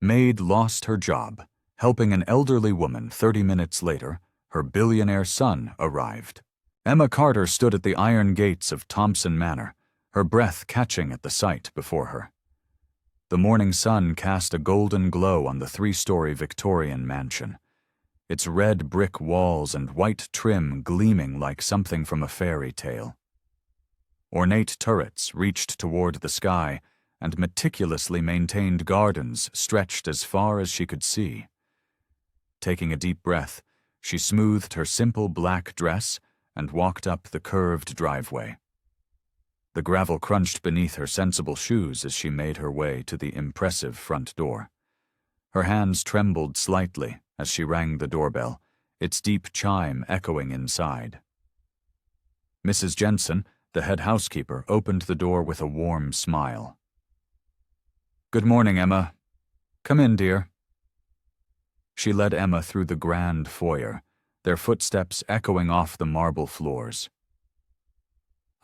Maid lost her job. Helping an elderly woman 30 minutes later, her billionaire son arrived. Emma Carter stood at the iron gates of Thompson Manor, her breath catching at the sight before her. The morning sun cast a golden glow on the 3-story Victorian mansion, its red brick walls and white trim gleaming like something from a fairy tale. Ornate turrets reached toward the sky, and meticulously maintained gardens stretched as far as she could see. Taking a deep breath, she smoothed her simple black dress and walked up the curved driveway. The gravel crunched beneath her sensible shoes as she made her way to the impressive front door. Her hands trembled slightly as she rang the doorbell, its deep chime echoing inside. Mrs. Jensen, the head housekeeper, opened the door with a warm smile. "Good morning, Emma. Come in, dear." She led Emma through the grand foyer, their footsteps echoing off the marble floors.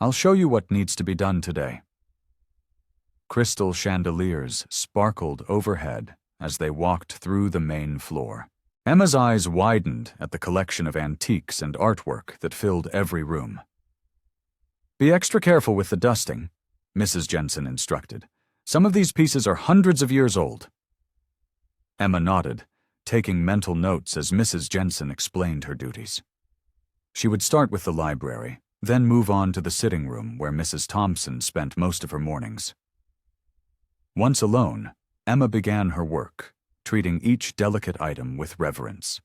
"I'll show you what needs to be done today." Crystal chandeliers sparkled overhead as they walked through the main floor. Emma's eyes widened at the collection of antiques and artwork that filled every room. "Be extra careful with the dusting," Mrs. Jensen instructed. "Some of these pieces are hundreds of years old." Emma nodded, taking mental notes as Mrs. Jensen explained her duties. She would start with the library, then move on to the sitting room where Mrs. Thompson spent most of her mornings. Once alone, Emma began her work, treating each delicate item with reverence.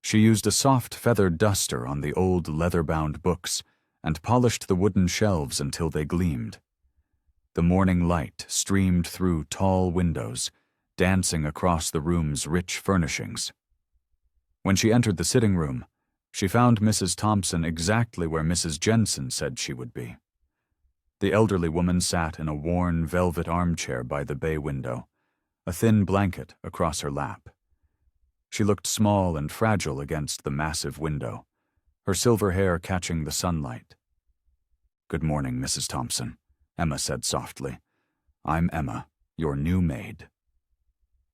She used a soft feathered duster on the old leather-bound books and polished the wooden shelves until they gleamed. The morning light streamed through tall windows, dancing across the room's rich furnishings. When she entered the sitting room, she found Mrs. Thompson exactly where Mrs. Jensen said she would be. The elderly woman sat in a worn velvet armchair by the bay window, a thin blanket across her lap. She looked small and fragile against the massive window, her silver hair catching the sunlight. "Good morning, Mrs. Thompson," Emma said softly. "I'm Emma, your new maid."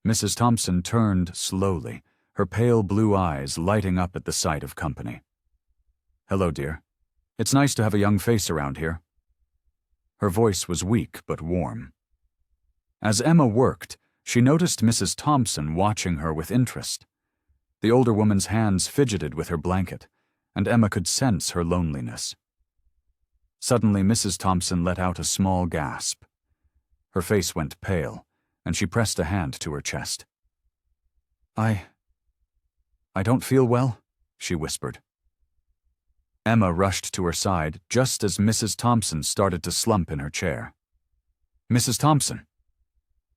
Mrs. Thompson turned slowly, her pale blue eyes lighting up at the sight of company. "Hello, dear. It's nice to have a young face around here." Her voice was weak but warm. As Emma worked, she noticed Mrs. Thompson watching her with interest. The older woman's hands fidgeted with her blanket, and Emma could sense her loneliness. Suddenly, Mrs. Thompson let out a small gasp. Her face went pale, and she pressed a hand to her chest. I don't feel well," she whispered. Emma rushed to her side just as Mrs. Thompson started to slump in her chair. "Mrs. Thompson!"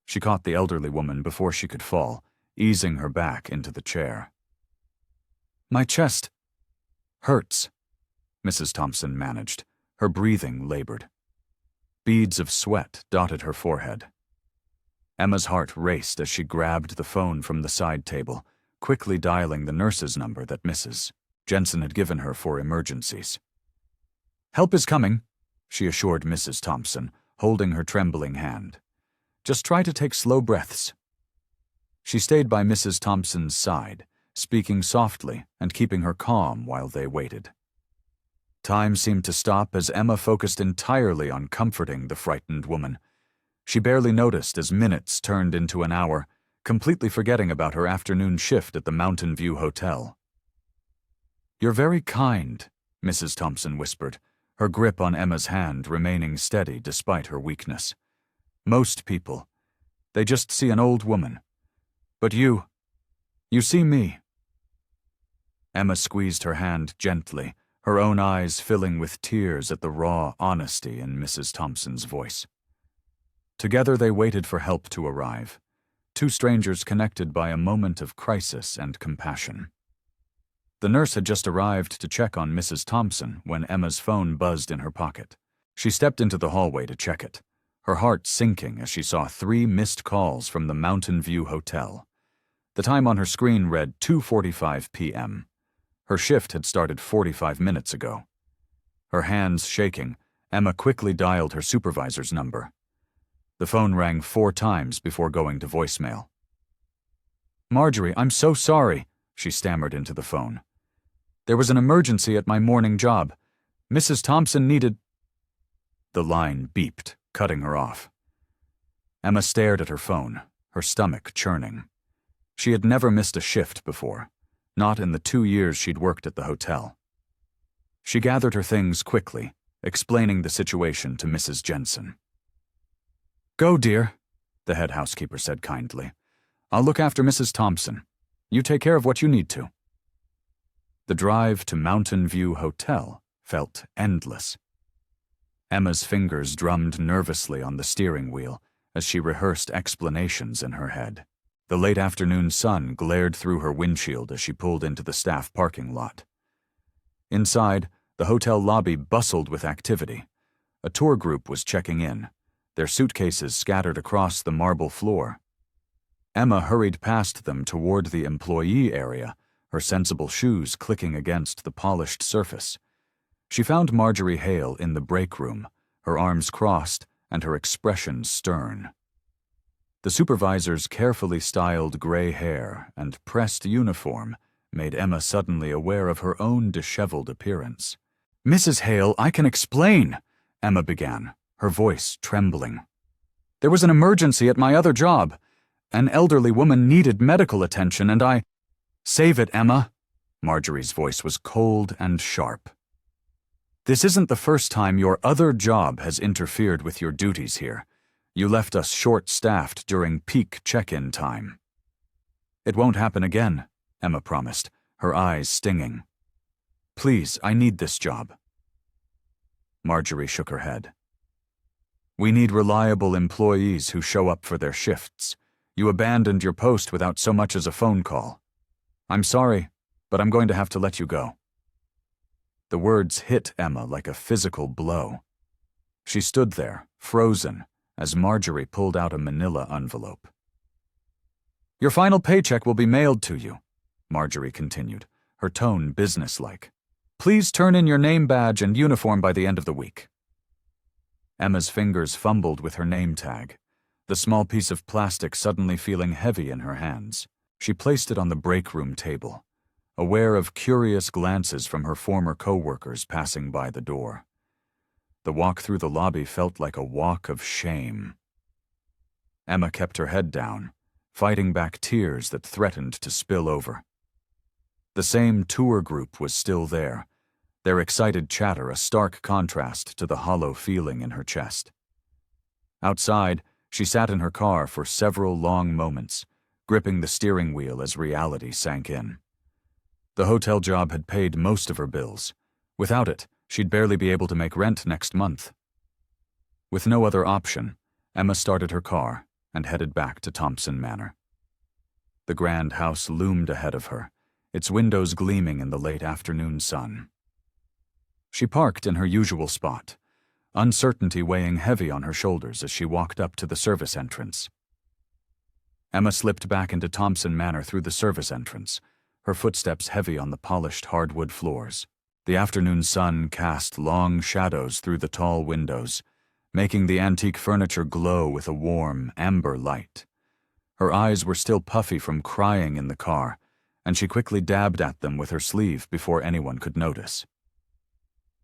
She caught the elderly woman before she could fall, easing her back into the chair. "My chest hurts," Mrs. Thompson managed, her breathing labored. Beads of sweat dotted her forehead. Emma's heart raced as she grabbed the phone from the side table, quickly dialing the nurse's number that Mrs. Jensen had given her for emergencies. "Help is coming," she assured Mrs. Thompson, holding her trembling hand. "Just try to take slow breaths." She stayed by Mrs. Thompson's side, speaking softly and keeping her calm while they waited. Time seemed to stop as Emma focused entirely on comforting the frightened woman. She barely noticed as minutes turned into an hour, completely forgetting about her afternoon shift at the Mountain View Hotel. "You're very kind," Mrs. Thompson whispered, her grip on Emma's hand remaining steady despite her weakness. "Most people, they just see an old woman. But you see me." Emma squeezed her hand gently, her own eyes filling with tears at the raw honesty in Mrs. Thompson's voice. Together they waited for help to arrive, two strangers connected by a moment of crisis and compassion. The nurse had just arrived to check on Mrs. Thompson when Emma's phone buzzed in her pocket. She stepped into the hallway to check it, her heart sinking as she saw 3 missed calls from the Mountain View Hotel. The time on her screen read 2:45 p.m. Her shift had started 45 minutes ago. Her hands shaking, Emma quickly dialed her supervisor's number. The phone rang 4 times before going to voicemail. "Marjorie, I'm so sorry," she stammered into the phone. "There was an emergency at my morning job. Mrs. Thompson needed—" The line beeped, cutting her off. Emma stared at her phone, her stomach churning. She had never missed a shift before, not in the 2 years she'd worked at the hotel. She gathered her things quickly, explaining the situation to Mrs. Jensen. "Go, dear," the head housekeeper said kindly. "I'll look after Mrs. Thompson. You take care of what you need to." The drive to Mountain View Hotel felt endless. Emma's fingers drummed nervously on the steering wheel as she rehearsed explanations in her head. The late afternoon sun glared through her windshield as she pulled into the staff parking lot. Inside, the hotel lobby bustled with activity. A tour group was checking in, their suitcases scattered across the marble floor. Emma hurried past them toward the employee area, her sensible shoes clicking against the polished surface. She found Marjorie Hale in the break room, her arms crossed and her expression stern. The supervisor's carefully styled gray hair and pressed uniform made Emma suddenly aware of her own disheveled appearance. "Mrs. Hale, I can explain," Emma began, her voice trembling. "There was an emergency at my other job. An elderly woman needed medical attention and I—" "Save it, Emma." Marjorie's voice was cold and sharp. "This isn't the first time your other job has interfered with your duties here. You left us short-staffed during peak check-in time." "It won't happen again," Emma promised, her eyes stinging. "Please, I need this job." Marjorie shook her head. "We need reliable employees who show up for their shifts. You abandoned your post without so much as a phone call. I'm sorry, but I'm going to have to let you go." The words hit Emma like a physical blow. She stood there, frozen, as Marjorie pulled out a manila envelope. "Your final paycheck will be mailed to you," Marjorie continued, her tone businesslike. "Please turn in your name badge and uniform by the end of the week." Emma's fingers fumbled with her name tag, the small piece of plastic suddenly feeling heavy in her hands. She placed it on the break room table, aware of curious glances from her former co-workers passing by the door. The walk through the lobby felt like a walk of shame. Emma kept her head down, fighting back tears that threatened to spill over. The same tour group was still there, their excited chatter a stark contrast to the hollow feeling in her chest. Outside, she sat in her car for several long moments, gripping the steering wheel as reality sank in. The hotel job had paid most of her bills. Without it, she'd barely be able to make rent next month. With no other option, Emma started her car and headed back to Thompson Manor. The grand house loomed ahead of her, its windows gleaming in the late afternoon sun. She parked in her usual spot, uncertainty weighing heavy on her shoulders as she walked up to the service entrance. Emma slipped back into Thompson Manor through the service entrance, her footsteps heavy on the polished hardwood floors. The afternoon sun cast long shadows through the tall windows, making the antique furniture glow with a warm, amber light. Her eyes were still puffy from crying in the car, and she quickly dabbed at them with her sleeve before anyone could notice.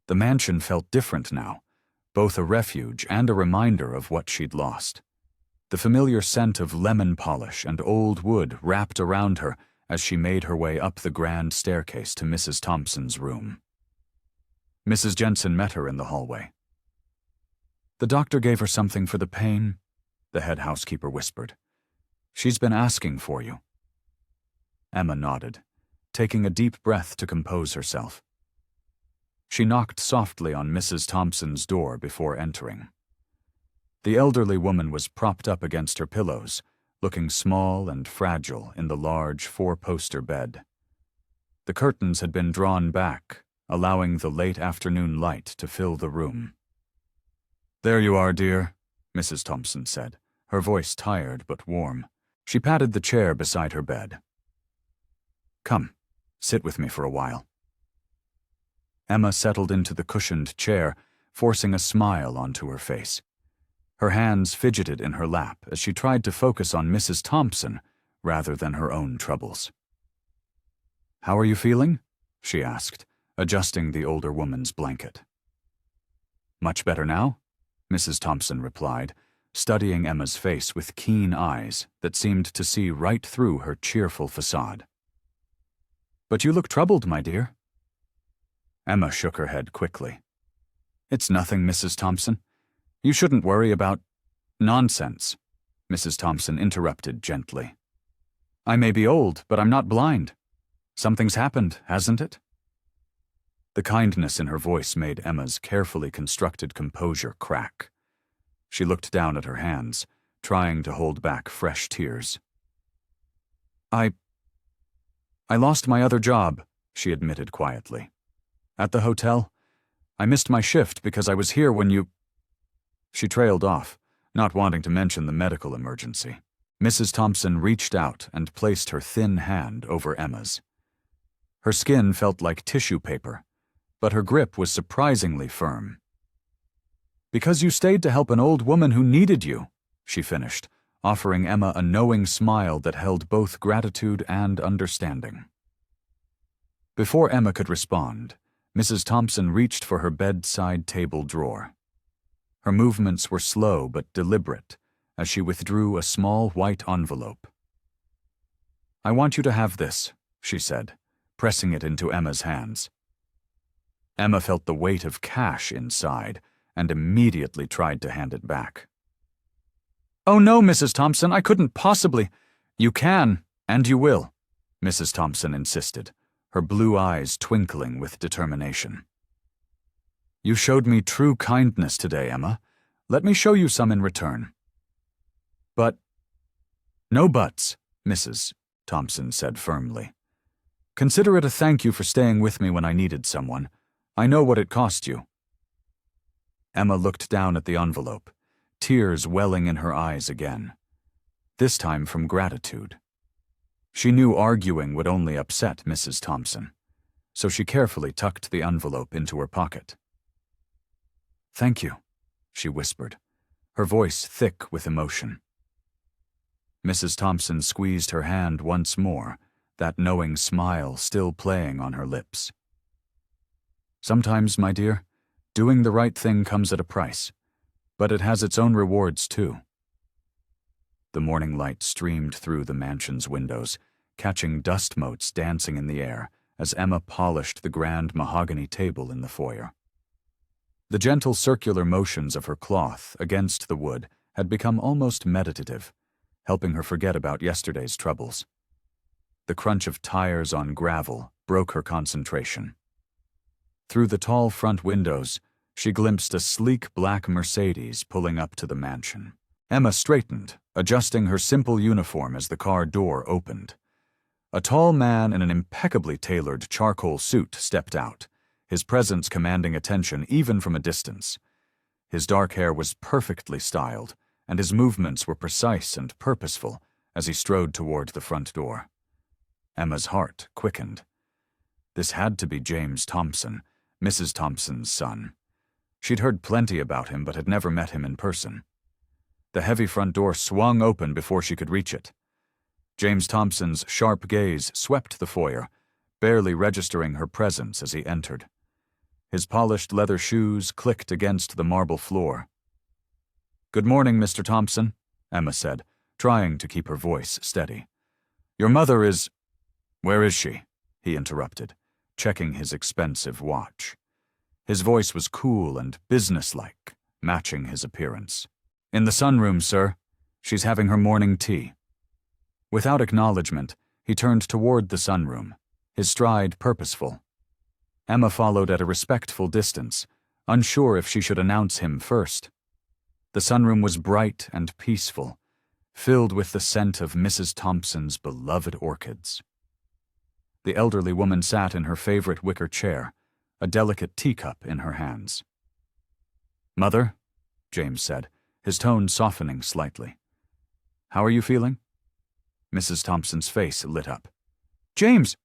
The mansion felt different now, both a refuge and a reminder of what she'd lost. The familiar scent of lemon polish and old wood wrapped around her as she made her way up the grand staircase to Mrs. Thompson's room. Mrs. Jensen met her in the hallway. "The doctor gave her something for the pain," the head housekeeper whispered. "She's been asking for you." Emma nodded, taking a deep breath to compose herself. She knocked softly on Mrs. Thompson's door before entering. The elderly woman was propped up against her pillows, looking small and fragile in the large four-poster bed. The curtains had been drawn back, allowing the late afternoon light to fill the room. "There you are, dear," Mrs. Thompson said, her voice tired but warm. She patted the chair beside her bed. "Come, sit with me for a while." Emma settled into the cushioned chair, forcing a smile onto her face. Her hands fidgeted in her lap as she tried to focus on Mrs. Thompson, rather than her own troubles. "How are you feeling?" she asked, adjusting the older woman's blanket. "Much better now?" Mrs. Thompson replied, studying Emma's face with keen eyes that seemed to see right through her cheerful facade. "But you look troubled, my dear." Emma shook her head quickly. "It's nothing, Mrs. Thompson. You shouldn't worry about—" "Nonsense," Mrs. Thompson interrupted gently. "I may be old, but I'm not blind. Something's happened, hasn't it?" The kindness in her voice made Emma's carefully constructed composure crack. She looked down at her hands, trying to hold back fresh tears. I lost my other job," she admitted quietly. "At the hotel. I missed my shift because I was here when you—" She trailed off, not wanting to mention the medical emergency. Mrs. Thompson reached out and placed her thin hand over Emma's. Her skin felt like tissue paper, but her grip was surprisingly firm. "Because you stayed to help an old woman who needed you," she finished, offering Emma a knowing smile that held both gratitude and understanding. Before Emma could respond, Mrs. Thompson reached for her bedside table drawer. Her movements were slow but deliberate as she withdrew a small white envelope. "I want you to have this," she said, pressing it into Emma's hands. Emma felt the weight of cash inside and immediately tried to hand it back. "Oh no, Mrs. Thompson, I couldn't possibly—" "You can, and you will," Mrs. Thompson insisted, her blue eyes twinkling with determination. "You showed me true kindness today, Emma. Let me show you some in return." "But—" "No buts," Mrs. Thompson said firmly. "Consider it a thank you for staying with me when I needed someone. I know what it cost you." Emma looked down at the envelope, tears welling in her eyes again, this time from gratitude. She knew arguing would only upset Mrs. Thompson, so she carefully tucked the envelope into her pocket. "Thank you," she whispered, her voice thick with emotion. Mrs. Thompson squeezed her hand once more, that knowing smile still playing on her lips. "Sometimes, my dear, doing the right thing comes at a price, but it has its own rewards too." The morning light streamed through the mansion's windows, catching dust motes dancing in the air as Emma polished the grand mahogany table in the foyer. The gentle circular motions of her cloth against the wood had become almost meditative, helping her forget about yesterday's troubles. The crunch of tires on gravel broke her concentration. Through the tall front windows, she glimpsed a sleek black Mercedes pulling up to the mansion. Emma straightened, adjusting her simple uniform as the car door opened. A tall man in an impeccably tailored charcoal suit stepped out, his presence commanding attention even from a distance. His dark hair was perfectly styled, and his movements were precise and purposeful as he strode toward the front door. Emma's heart quickened. This had to be James Thompson, Mrs. Thompson's son. She'd heard plenty about him but had never met him in person. The heavy front door swung open before she could reach it. James Thompson's sharp gaze swept the foyer, barely registering her presence as he entered. His polished leather shoes clicked against the marble floor. "Good morning, Mr. Thompson," Emma said, trying to keep her voice steady. "Your mother is—" "Where is she?" he interrupted, checking his expensive watch. His voice was cool and businesslike, matching his appearance. "In the sunroom, sir. She's having her morning tea." Without acknowledgement, he turned toward the sunroom, his stride purposeful. Emma followed at a respectful distance, unsure if she should announce him first. The sunroom was bright and peaceful, filled with the scent of Mrs. Thompson's beloved orchids. The elderly woman sat in her favorite wicker chair, a delicate teacup in her hands. "Mother," James said, his tone softening slightly. "How are you feeling?" Mrs. Thompson's face lit up. "James,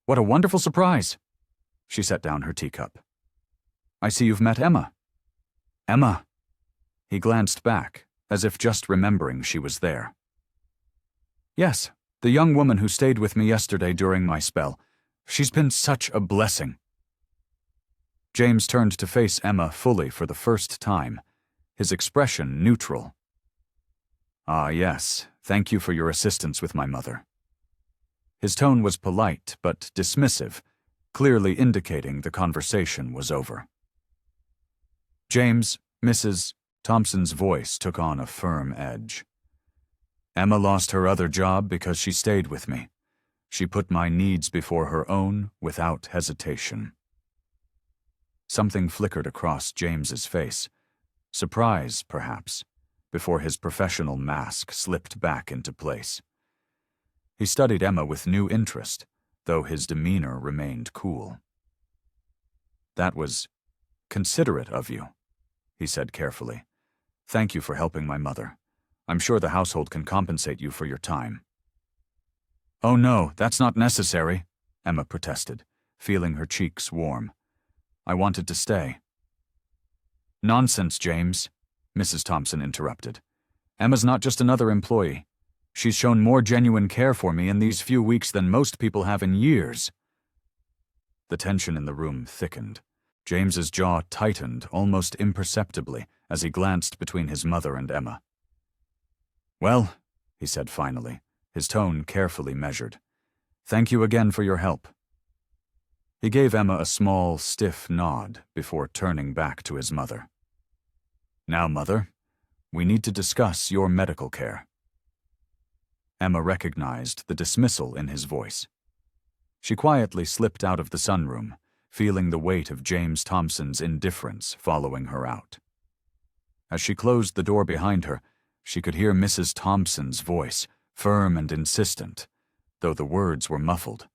what a wonderful surprise!" She set down her teacup. "I see you've met Emma." "Emma!" He glanced back, as if just remembering she was there. "Yes, The young woman who stayed with me yesterday during my spell. She's been such a blessing." James turned to face Emma fully for the first time, his expression neutral. "Ah, yes, thank you for your assistance with my mother." His tone was polite but dismissive, clearly indicating the conversation was over. "James," Mrs. Thompson's voice took on a firm edge. "Emma lost her other job because she stayed with me. She put my needs before her own without hesitation." Something flickered across James's face. Surprise, perhaps, before his professional mask slipped back into place. He studied Emma with new interest, though his demeanor remained cool. "That was considerate of you," he said carefully. "Thank you for helping my mother. I'm sure the household can compensate you for your time." "Oh no, that's not necessary," Emma protested, feeling her cheeks warm. "I wanted to stay." "Nonsense, James," Mrs. Thompson interrupted. "Emma's not just another employee. She's shown more genuine care for me in these few weeks than most people have in years." The tension in the room thickened. James's jaw tightened almost imperceptibly as he glanced between his mother and Emma. "Well," he said finally, his tone carefully measured, "thank you again for your help." He gave Emma a small, stiff nod before turning back to his mother. "Now, Mother, we need to discuss your medical care." Emma recognized the dismissal in his voice. She quietly slipped out of the sunroom, feeling the weight of James Thompson's indifference following her out. As she closed the door behind her, she could hear Mrs. Thompson's voice, firm and insistent, though the words were muffled.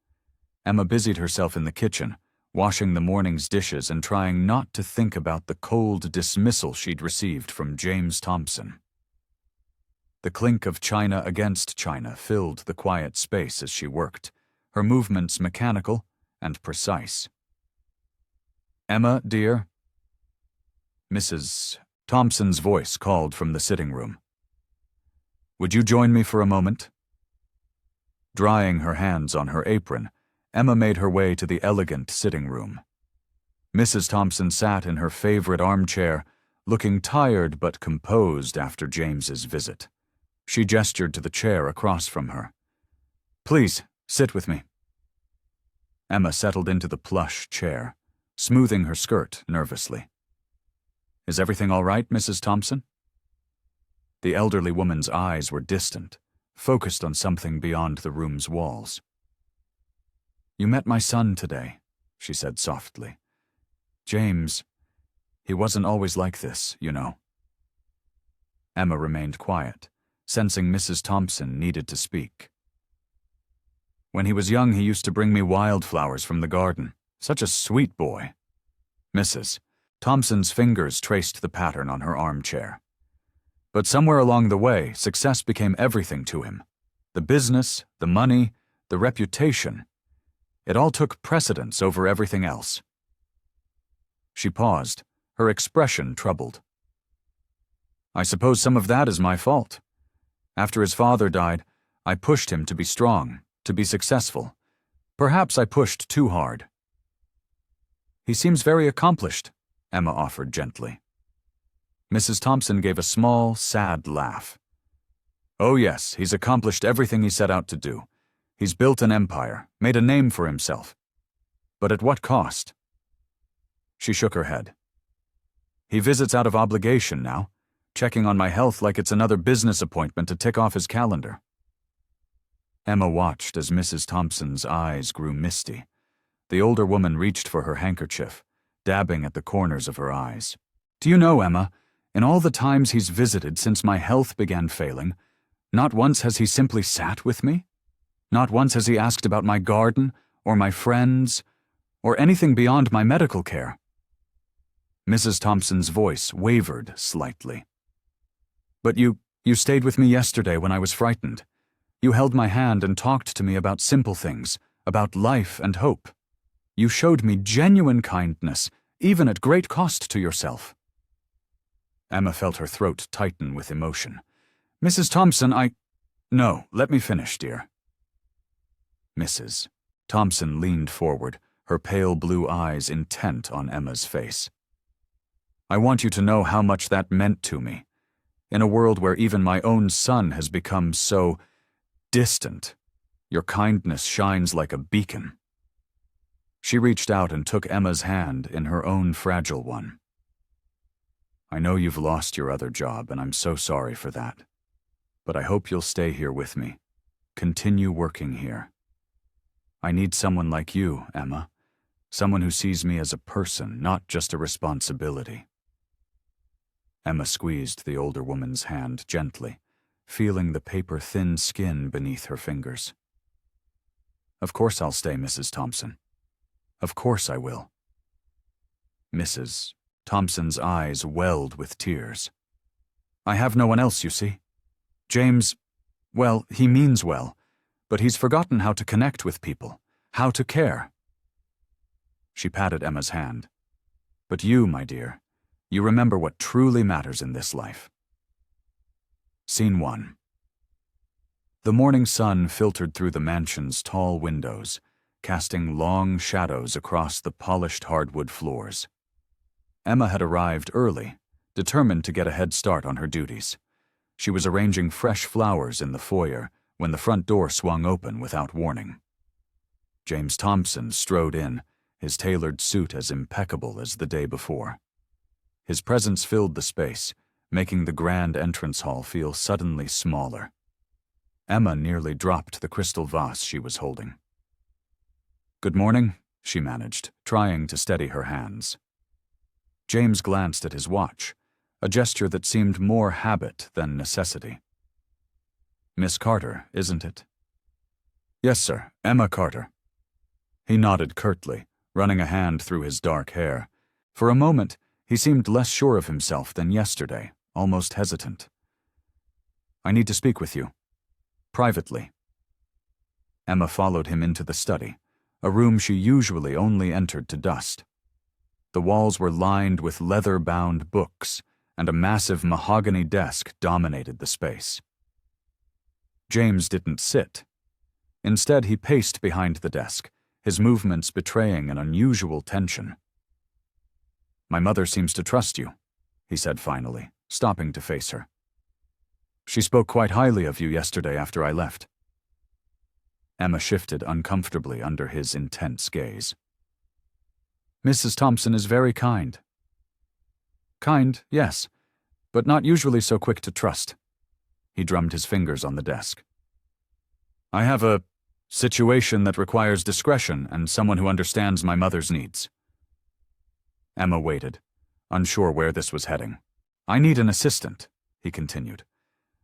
Emma busied herself in the kitchen, washing the morning's dishes and trying not to think about the cold dismissal she'd received from James Thompson. The clink of china against china filled the quiet space as she worked, her movements mechanical and precise. "Emma, dear?" Mrs. Thompson's voice called from the sitting room. "Would you join me for a moment?" Drying her hands on her apron, Emma made her way to the elegant sitting room. Mrs. Thompson sat in her favorite armchair, looking tired but composed after James's visit. She gestured to the chair across from her. "Please, sit with me." Emma settled into the plush chair, smoothing her skirt nervously. "Is everything all right, Mrs. Thompson?" The elderly woman's eyes were distant, focused on something beyond the room's walls. "You met my son today," she said softly. "James, he wasn't always like this, you know." Emma remained quiet, sensing Mrs. Thompson needed to speak. "When he was young, he used to bring me wildflowers from the garden. Such a sweet boy." Mrs. Thompson's fingers traced the pattern on her armchair. "But somewhere along the way, success became everything to him. The business, the money, the reputation. It all took precedence over everything else." She paused, her expression troubled. "I suppose some of that is my fault. After his father died, I pushed him to be strong, to be successful. Perhaps I pushed too hard." "He seems very accomplished," Emma offered gently. Mrs. Thompson gave a small, sad laugh. "Oh yes, he's accomplished everything he set out to do. He's built an empire, made a name for himself. But at what cost?" She shook her head. "He visits out of obligation now, checking on my health like it's another business appointment to tick off his calendar." Emma watched as Mrs. Thompson's eyes grew misty. The older woman reached for her handkerchief, dabbing at the corners of her eyes. "Do you know, Emma, in all the times he's visited since my health began failing, not once has he simply sat with me? Not once has he asked about my garden, or my friends, or anything beyond my medical care." Mrs. Thompson's voice wavered slightly. "But you stayed with me yesterday when I was frightened. You held my hand and talked to me about simple things, about life and hope. You showed me genuine kindness, even at great cost to yourself." Emma felt her throat tighten with emotion. "Mrs. Thompson, No, let me finish, dear." Mrs. Thompson leaned forward, her pale blue eyes intent on Emma's face. I want you to know how much that meant to me. In a world where even my own son has become so distant, your kindness shines like a beacon. She reached out and took Emma's hand in her own fragile one. I know you've lost your other job, and I'm so sorry for that. But I hope you'll stay here with me. Continue working here. I need someone like you, Emma. Someone who sees me as a person, not just a responsibility. Emma squeezed the older woman's hand gently, feeling the paper-thin skin beneath her fingers. Of course I'll stay, Mrs. Thompson. Of course I will. Mrs. Thompson's eyes welled with tears. I have no one else, you see. James, well, he means well, but he's forgotten how to connect with people, how to care. She patted Emma's hand. But you, my dear, you remember what truly matters in this life. Scene 1. The morning sun filtered through the mansion's tall windows, casting long shadows across the polished hardwood floors. Emma had arrived early, determined to get a head start on her duties. She was arranging fresh flowers in the foyer when the front door swung open without warning. James Thompson strode in, his tailored suit as impeccable as the day before. His presence filled the space, making the grand entrance hall feel suddenly smaller. Emma nearly dropped the crystal vase she was holding. Good morning, she managed, trying to steady her hands. James glanced at his watch, a gesture that seemed more habit than necessity. Miss Carter, isn't it? Yes, sir, Emma Carter. He nodded curtly, running a hand through his dark hair. For a moment, he seemed less sure of himself than yesterday, almost hesitant. I need to speak with you. Privately. Emma followed him into the study, a room she usually only entered to dust. The walls were lined with leather-bound books, and a massive mahogany desk dominated the space. James didn't sit. Instead, he paced behind the desk, his movements betraying an unusual tension. My mother seems to trust you, he said finally, stopping to face her. She spoke quite highly of you yesterday after I left. Emma shifted uncomfortably under his intense gaze. Mrs. Thompson is very kind. Kind, yes, but not usually so quick to trust. He drummed his fingers on the desk. I have a situation that requires discretion and someone who understands my mother's needs. Emma waited, unsure where this was heading. I need an assistant, he continued.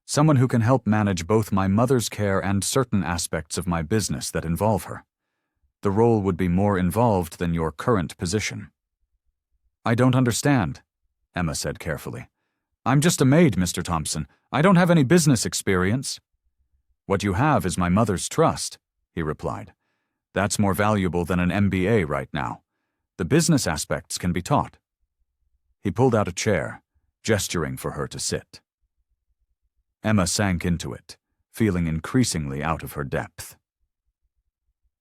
Someone who can help manage both my mother's care and certain aspects of my business that involve her. The role would be more involved than your current position. I don't understand, Emma said carefully. I'm just a maid, Mr. Thompson. I don't have any business experience. What you have is my mother's trust, he replied. That's more valuable than an MBA right now. The business aspects can be taught. He pulled out a chair, gesturing for her to sit. Emma sank into it, feeling increasingly out of her depth.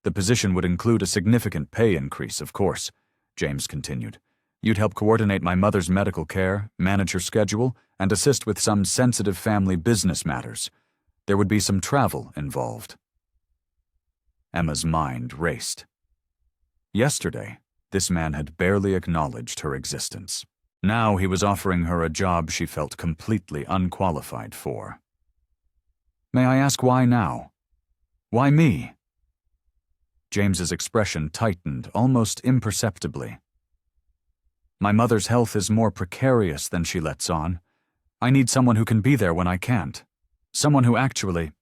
The position would include a significant pay increase, of course, James continued. You'd help coordinate my mother's medical care, manage her schedule, and assist with some sensitive family business matters. There would be some travel involved. Emma's mind raced. Yesterday, this man had barely acknowledged her existence. Now he was offering her a job she felt completely unqualified for. May I ask why now? Why me? James's expression tightened almost imperceptibly. My mother's health is more precarious than she lets on. I need someone who can be there when I can't. Someone who actually...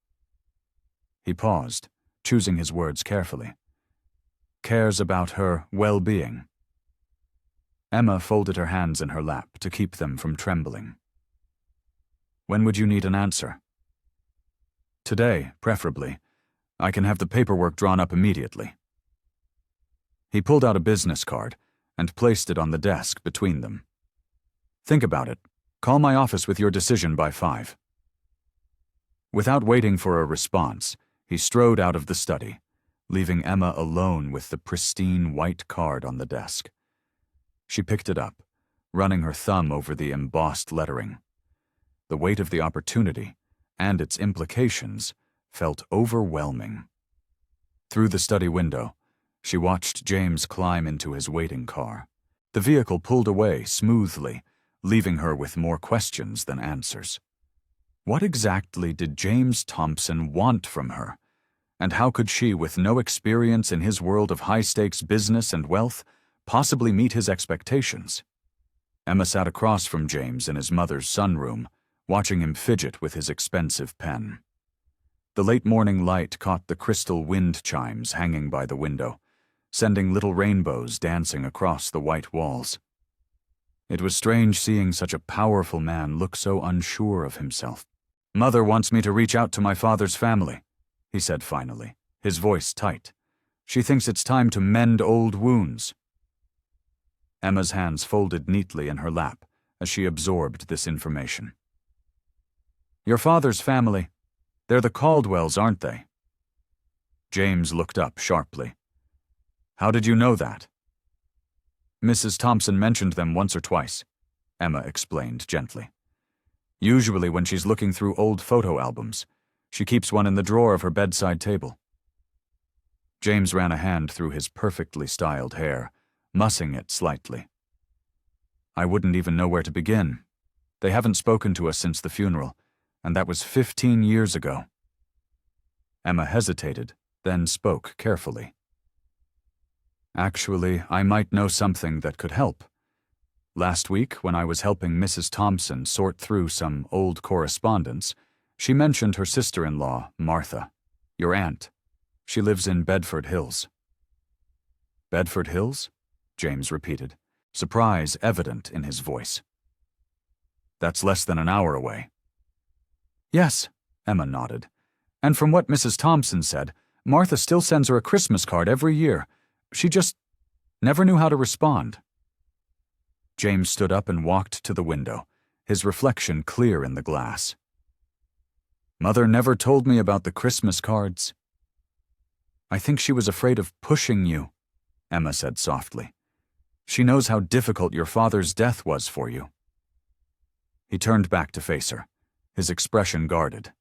He paused, choosing his words carefully. Cares about her well-being. Emma folded her hands in her lap to keep them from trembling. When would you need an answer? Today, preferably. I can have the paperwork drawn up immediately. He pulled out a business card and placed it on the desk between them. Think about it. Call my office with your decision by 5. Without waiting for a response, he strode out of the study, leaving Emma alone with the pristine white card on the desk. She picked it up, running her thumb over the embossed lettering. The weight of the opportunity, and its implications, felt overwhelming. Through the study window, she watched James climb into his waiting car. The vehicle pulled away smoothly, leaving her with more questions than answers. What exactly did James Thompson want from her? And how could she, with no experience in his world of high-stakes business and wealth, possibly meet his expectations? Emma sat across from James in his mother's sunroom, watching him fidget with his expensive pen. The late morning light caught the crystal wind chimes hanging by the window, sending little rainbows dancing across the white walls. It was strange seeing such a powerful man look so unsure of himself. "Mother wants me to reach out to my father's family," he said finally, his voice tight. "She thinks it's time to mend old wounds." Emma's hands folded neatly in her lap as she absorbed this information. "Your father's family, they're the Caldwells, aren't they?" James looked up sharply. "How did you know that?" "Mrs. Thompson mentioned them once or twice," Emma explained gently. "Usually when she's looking through old photo albums. She keeps one in the drawer of her bedside table." James ran a hand through his perfectly styled hair, mussing it slightly. "I wouldn't even know where to begin. They haven't spoken to us since the funeral, and that was 15 years ago." Emma hesitated, then spoke carefully. "Actually, I might know something that could help. Last week, when I was helping Mrs. Thompson sort through some old correspondence, she mentioned her sister-in-law, Martha, your aunt. She lives in Bedford Hills." "Bedford Hills?" James repeated, surprise evident in his voice. "That's less than an hour away." "Yes," Emma nodded. "And from what Mrs. Thompson said, Martha still sends her a Christmas card every year. She just never knew how to respond." James stood up and walked to the window, his reflection clear in the glass. "Mother never told me about the Christmas cards." "I think she was afraid of pushing you," Emma said softly. "She knows how difficult your father's death was for you." He turned back to face her, his expression guarded.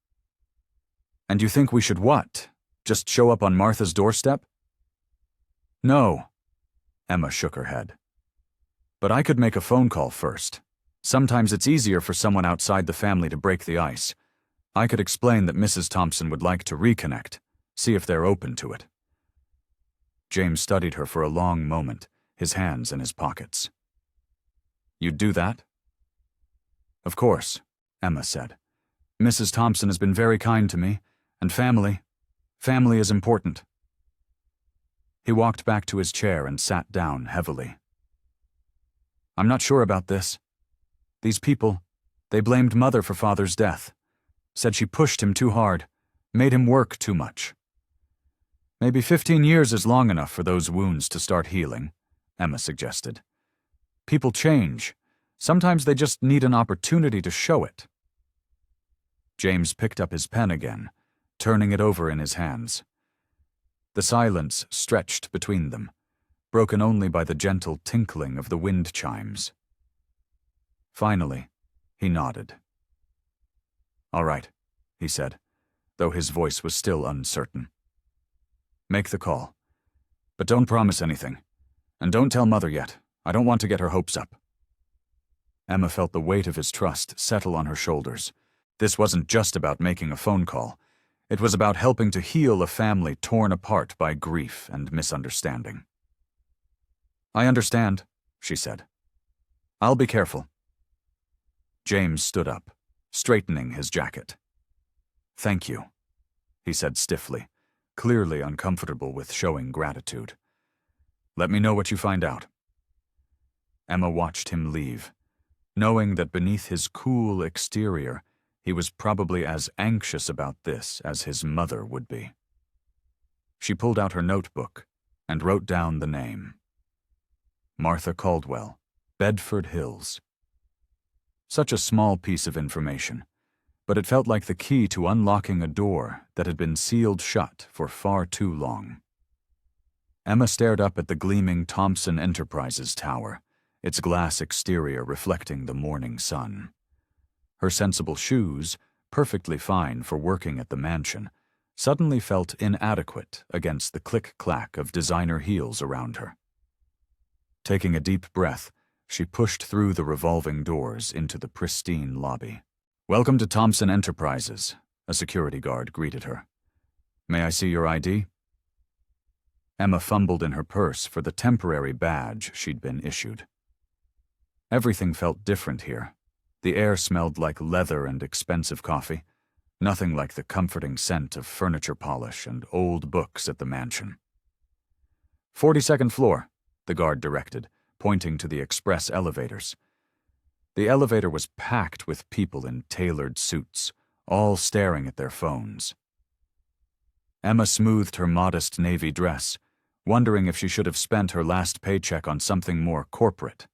"And you think we should what? Just show up on Martha's doorstep?" "No," Emma shook her head. "But I could make a phone call first. Sometimes it's easier for someone outside the family to break the ice. I could explain that Mrs. Thompson would like to reconnect, see if they're open to it." James studied her for a long moment, his hands in his pockets. "You'd do that?" "Of course," Emma said. "Mrs. Thompson has been very kind to me, and family is important." He walked back to his chair and sat down heavily. "I'm not sure about this. These people, they blamed Mother for Father's death. Said she pushed him too hard, made him work too much." "Maybe 15 years is long enough for those wounds to start healing," Emma suggested. "People change. Sometimes they just need an opportunity to show it." James picked up his pen again, turning it over in his hands. The silence stretched between them, broken only by the gentle tinkling of the wind chimes. Finally, he nodded. "All right," he said, though his voice was still uncertain. "Make the call. But don't promise anything. And don't tell Mother yet. I don't want to get her hopes up." Emma felt the weight of his trust settle on her shoulders. This wasn't just about making a phone call. It was about helping to heal a family torn apart by grief and misunderstanding. "I understand," she said. "I'll be careful." James stood up, straightening his jacket. "Thank you," he said stiffly, clearly uncomfortable with showing gratitude. "Let me know what you find out." Emma watched him leave, knowing that beneath his cool exterior, he was probably as anxious about this as his mother would be. She pulled out her notebook and wrote down the name. Martha Caldwell, Bedford Hills. Such a small piece of information, but it felt like the key to unlocking a door that had been sealed shut for far too long. Emma stared up at the gleaming Thompson Enterprises tower, its glass exterior reflecting the morning sun. Her sensible shoes, perfectly fine for working at the mansion, suddenly felt inadequate against the click-clack of designer heels around her. Taking a deep breath, she pushed through the revolving doors into the pristine lobby. "Welcome to Thompson Enterprises," a security guard greeted her. "May I see your ID?" Emma fumbled in her purse for the temporary badge she'd been issued. Everything felt different here. The air smelled like leather and expensive coffee, nothing like the comforting scent of furniture polish and old books at the mansion. 42nd floor, the guard directed, pointing to the express elevators. The elevator was packed with people in tailored suits, all staring at their phones. Emma smoothed her modest navy dress, wondering if she should have spent her last paycheck on something more corporate.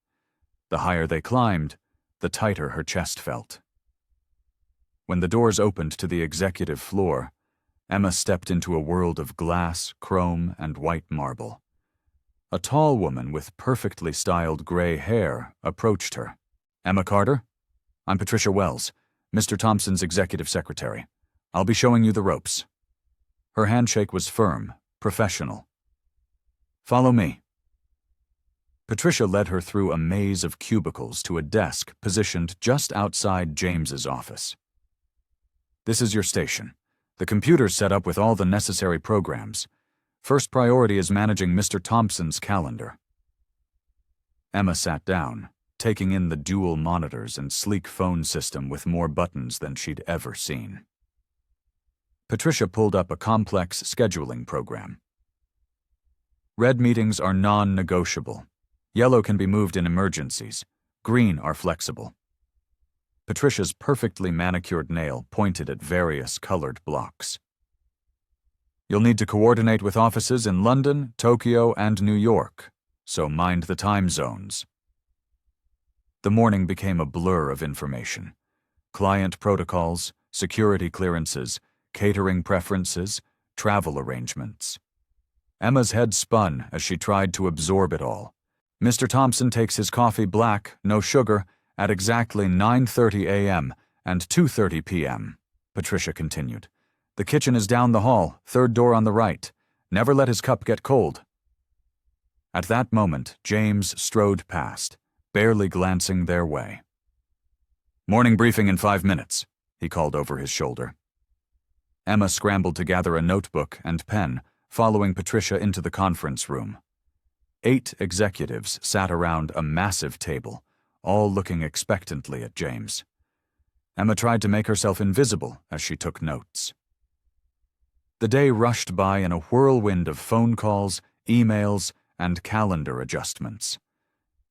The higher they climbed, the tighter her chest felt. When the doors opened to the executive floor, Emma stepped into a world of glass, chrome, and white marble. A tall woman with perfectly styled gray hair approached her. "Emma Carter? I'm Patricia Wells, Mr. Thompson's executive secretary. I'll be showing you the ropes." Her handshake was firm, professional. "Follow me." Patricia led her through a maze of cubicles to a desk positioned just outside James's office. "This is your station. The computer's set up with all the necessary programs. First priority is managing Mr. Thompson's calendar." Emma sat down, taking in the dual monitors and sleek phone system with more buttons than she'd ever seen. Patricia pulled up a complex scheduling program. "Red meetings are non-negotiable. Yellow can be moved in emergencies. Green are flexible." Patricia's perfectly manicured nail pointed at various colored blocks. "You'll need to coordinate with offices in London, Tokyo, and New York, so mind the time zones." The morning became a blur of information. Client protocols, security clearances, catering preferences, travel arrangements. Emma's head spun as she tried to absorb it all. "Mr. Thompson takes his coffee black, no sugar, at exactly 9:30 a.m. and 2:30 p.m., Patricia continued. "The kitchen is down the hall, third door on the right. Never let his cup get cold." At that moment, James strode past, barely glancing their way. "Morning briefing in 5 minutes," he called over his shoulder. Emma scrambled to gather a notebook and pen, following Patricia into the conference room. 8 executives sat around a massive table, all looking expectantly at James. Emma tried to make herself invisible as she took notes. The day rushed by in a whirlwind of phone calls, emails, and calendar adjustments.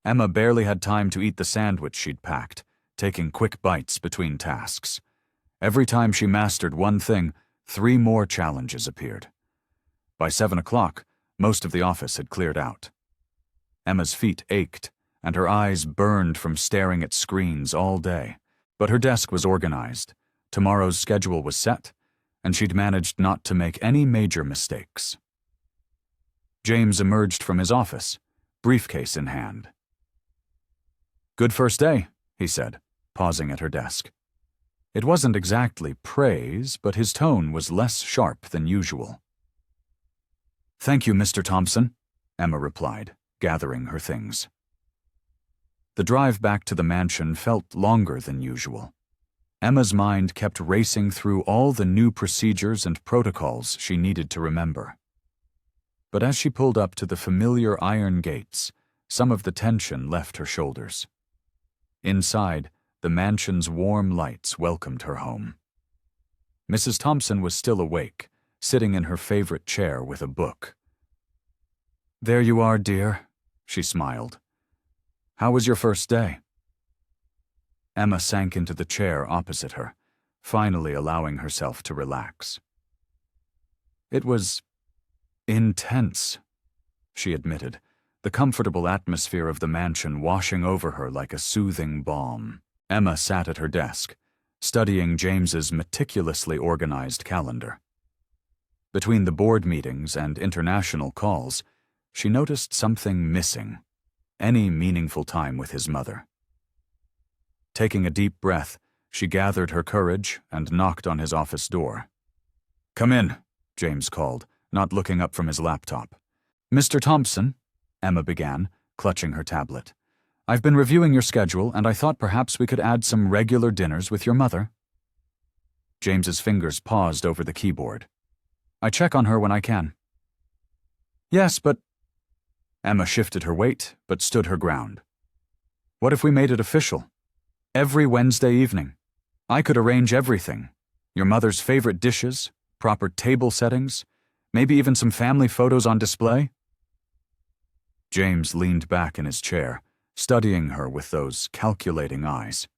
Emma barely had time to eat the sandwich she'd packed, taking quick bites between tasks. Every time she mastered one thing, 3 more challenges appeared. By 7 o'clock, most of the office had cleared out. Emma's feet ached, and her eyes burned from staring at screens all day. But her desk was organized, tomorrow's schedule was set, and she'd managed not to make any major mistakes. James emerged from his office, briefcase in hand. "Good first day," he said, pausing at her desk. It wasn't exactly praise, but his tone was less sharp than usual. "Thank you, Mr. Thompson," Emma replied, gathering her things. The drive back to the mansion felt longer than usual. Emma's mind kept racing through all the new procedures and protocols she needed to remember. But as she pulled up to the familiar iron gates, some of the tension left her shoulders. Inside, the mansion's warm lights welcomed her home. Mrs. Thompson was still awake, sitting in her favorite chair with a book. "There you are, dear," she smiled. "How was your first day?" Emma sank into the chair opposite her, finally allowing herself to relax. "It was intense," she admitted, the comfortable atmosphere of the mansion washing over her like a soothing balm. Emma sat at her desk, studying James's meticulously organized calendar. Between the board meetings and international calls, she noticed something missing: any meaningful time with his mother. Taking a deep breath, she gathered her courage and knocked on his office door. "Come in," James called, not looking up from his laptop. "Mr. Thompson," Emma began, clutching her tablet. "I've been reviewing your schedule, and I thought perhaps we could add some regular dinners with your mother." James's fingers paused over the keyboard. "I check on her when I can." "Yes, but—" Emma shifted her weight, but stood her ground. "What if we made it official? Every Wednesday evening. I could arrange everything. Your mother's favorite dishes, proper table settings, maybe even some family photos on display." James leaned back in his chair, studying her with those calculating eyes.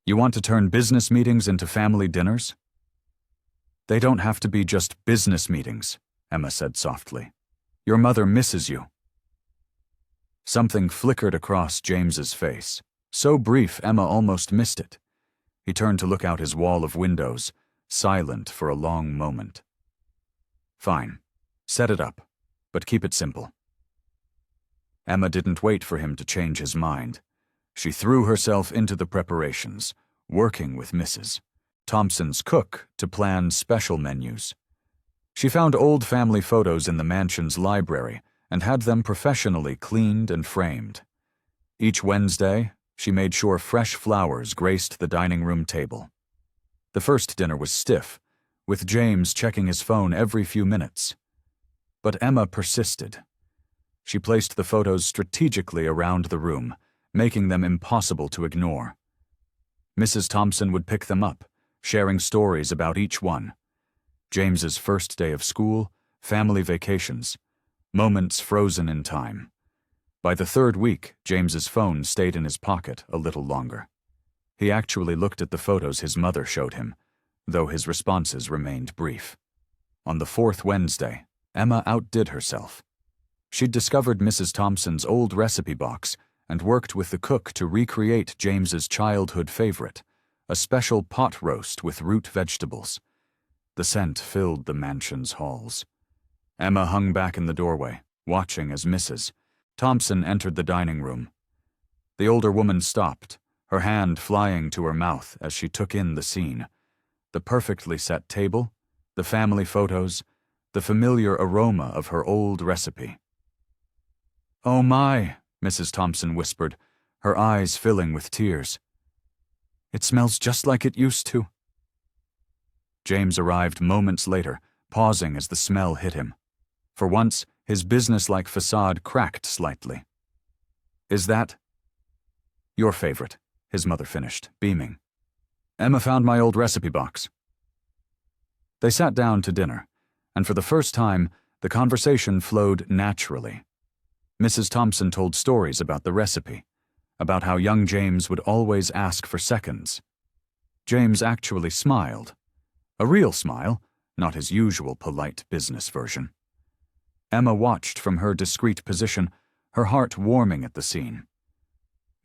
"You want to turn business meetings into family dinners?" "They don't have to be just business meetings," Emma said softly. "Your mother misses you." Something flickered across James's face, so brief Emma almost missed it. He turned to look out his wall of windows, silent for a long moment. "Fine. Set it up, but keep it simple." Emma didn't wait for him to change his mind. She threw herself into the preparations, working with Mrs. Thompson's cook to plan special menus. She found old family photos in the mansion's library and had them professionally cleaned and framed. Each Wednesday, she made sure fresh flowers graced the dining room table. The first dinner was stiff, with James checking his phone every few minutes. But Emma persisted. She placed the photos strategically around the room, making them impossible to ignore. Mrs. Thompson would pick them up, sharing stories about each one. James's first day of school, family vacations, moments frozen in time. By the third week, James's phone stayed in his pocket a little longer. He actually looked at the photos his mother showed him, though his responses remained brief. On the fourth Wednesday, Emma outdid herself. She'd discovered Mrs. Thompson's old recipe box and worked with the cook to recreate James's childhood favorite, a special pot roast with root vegetables. The scent filled the mansion's halls. Emma hung back in the doorway, watching as Mrs. Thompson entered the dining room. The older woman stopped, her hand flying to her mouth as she took in the scene. The perfectly set table, the family photos, the familiar aroma of her old recipe. "Oh my," Mrs. Thompson whispered, her eyes filling with tears. "It smells just like it used to." James arrived moments later, pausing as the smell hit him. For once, his businesslike facade cracked slightly. "Is that—" "Your favorite," his mother finished, beaming. "Emma found my old recipe box." They sat down to dinner, and for the first time, the conversation flowed naturally. Mrs. Thompson told stories about the recipe, about how young James would always ask for seconds. James actually smiled. A real smile, not his usual polite business version. Emma watched from her discreet position, her heart warming at the scene.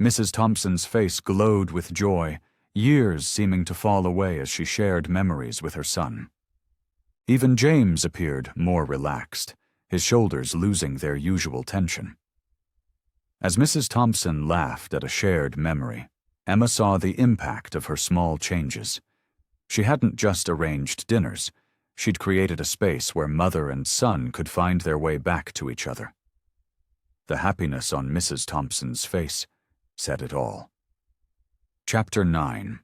Mrs. Thompson's face glowed with joy, years seeming to fall away as she shared memories with her son. Even James appeared more relaxed, his shoulders losing their usual tension. As Mrs. Thompson laughed at a shared memory, Emma saw the impact of her small changes. She hadn't just arranged dinners, she'd created a space where mother and son could find their way back to each other. The happiness on Mrs. Thompson's face said it all. Chapter 9.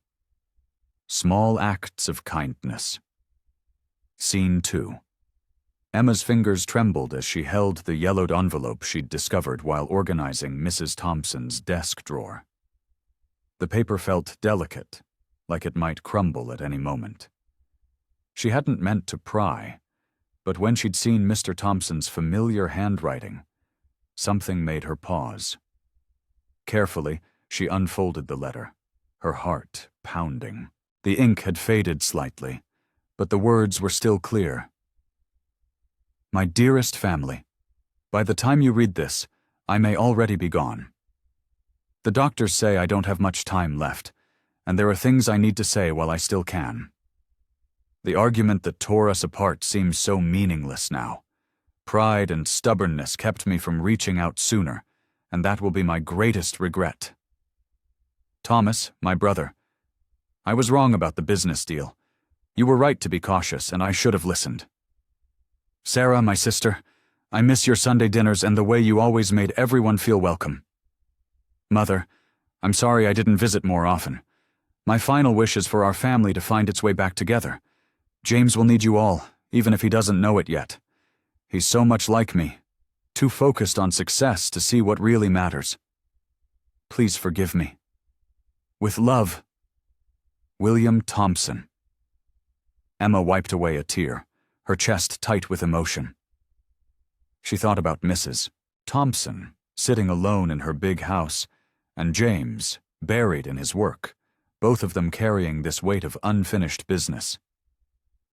Small Acts of Kindness. Scene 2. Emma's fingers trembled as she held the yellowed envelope she'd discovered while organizing Mrs. Thompson's desk drawer. The paper felt delicate, like it might crumble at any moment. She hadn't meant to pry, but when she'd seen Mr. Thompson's familiar handwriting, something made her pause. Carefully, she unfolded the letter, her heart pounding. The ink had faded slightly, but the words were still clear. "My dearest family, by the time you read this, I may already be gone. The doctors say I don't have much time left, and there are things I need to say while I still can. The argument that tore us apart seems so meaningless now, Pride and stubbornness kept me from reaching out sooner, and that will be my greatest regret. Thomas, my brother, I was wrong about the business deal. You were right to be cautious, and I should have listened. Sarah, my sister, I miss your Sunday dinners and the way you always made everyone feel welcome. Mother, I'm sorry I didn't visit more often. My final wish is for our family to find its way back together. James will need you all, even if he doesn't know it yet. He's so much like me, too focused on success to see what really matters. Please forgive me. With love, William Thompson. Emma wiped away a tear, her chest tight with emotion. She thought about Mrs. Thompson, sitting alone in her big house, and James, buried in his work, both of them carrying this weight of unfinished business.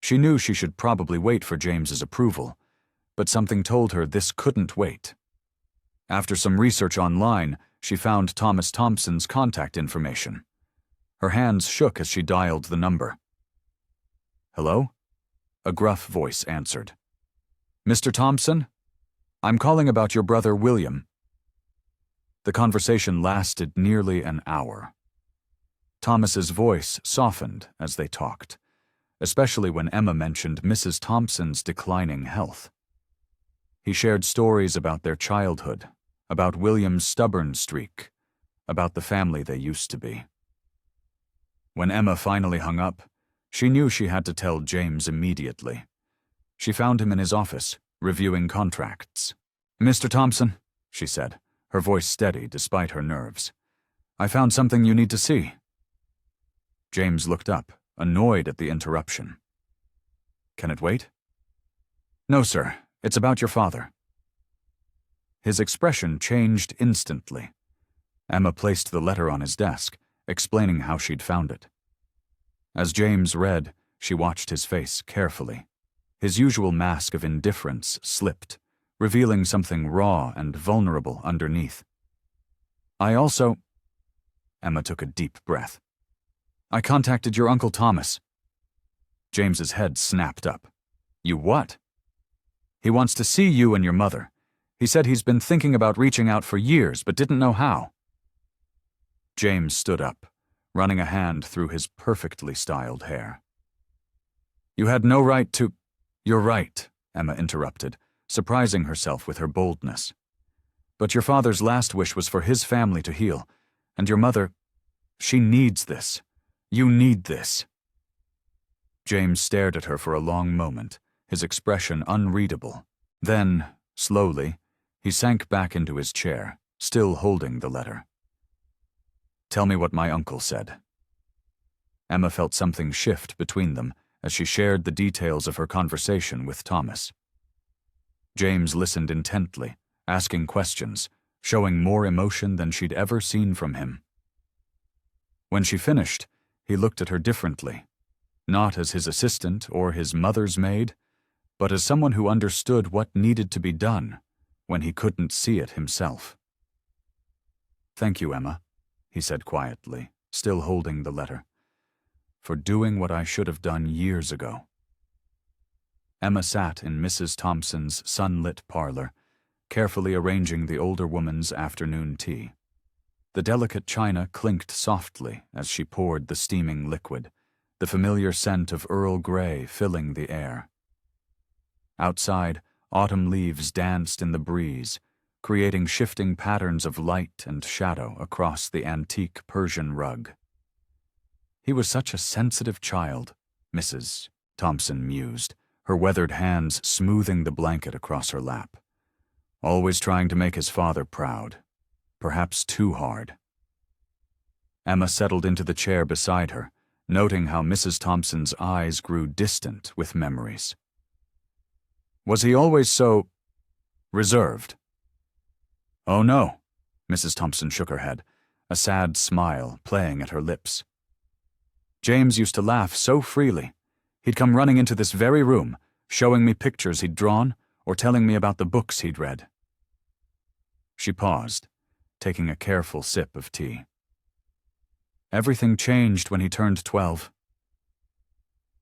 She knew she should probably wait for James's approval, but something told her this couldn't wait. After some research online, she found Thomas Thompson's contact information. Her hands shook as she dialed the number. Hello? A gruff voice answered. Mr. Thompson? I'm calling about your brother William. The conversation lasted nearly an hour. Thomas's voice softened as they talked, especially when Emma mentioned Mrs. Thompson's declining health. He shared stories about their childhood, about William's stubborn streak, about the family they used to be. When Emma finally hung up, she knew she had to tell James immediately. She found him in his office, reviewing contracts. Mr. Thompson, she said, her voice steady despite her nerves. I found something you need to see. James looked up, annoyed at the interruption. Can it wait? No, sir. It's about your father. His expression changed instantly. Emma placed the letter on his desk, explaining how she'd found it. As James read, she watched his face carefully. His usual mask of indifference slipped, revealing something raw and vulnerable underneath. Emma took a deep breath. I contacted your Uncle Thomas. James's head snapped up. You what? He wants to see you and your mother. He said he's been thinking about reaching out for years, but didn't know how. James stood up, running a hand through his perfectly styled hair. You had no right to— You're right, Emma interrupted, surprising herself with her boldness. But your father's last wish was for his family to heal, and your mother— She needs this. You need this. James stared at her for a long moment, his expression unreadable. Then, slowly, he sank back into his chair, still holding the letter. Tell me what my uncle said. Emma felt something shift between them as she shared the details of her conversation with Thomas. James listened intently, asking questions, showing more emotion than she'd ever seen from him. When she finished, he looked at her differently, not as his assistant or his mother's maid, but as someone who understood what needed to be done when he couldn't see it himself. Thank you, Emma, he said quietly, still holding the letter, for doing what I should have done years ago. Emma sat in Mrs. Thompson's sunlit parlor, carefully arranging the older woman's afternoon tea. The delicate china clinked softly as she poured the steaming liquid, the familiar scent of Earl Grey filling the air. Outside, autumn leaves danced in the breeze, creating shifting patterns of light and shadow across the antique Persian rug. He was such a sensitive child, Mrs. Thompson mused, her weathered hands smoothing the blanket across her lap. Always trying to make his father proud, perhaps too hard. Emma settled into the chair beside her, noting how Mrs. Thompson's eyes grew distant with memories. Was he always so reserved? Oh no, Mrs. Thompson shook her head, a sad smile playing at her lips. James used to laugh so freely. He'd come running into this very room, showing me pictures he'd drawn or telling me about the books he'd read. She paused, taking a careful sip of tea. Everything changed when he turned 12.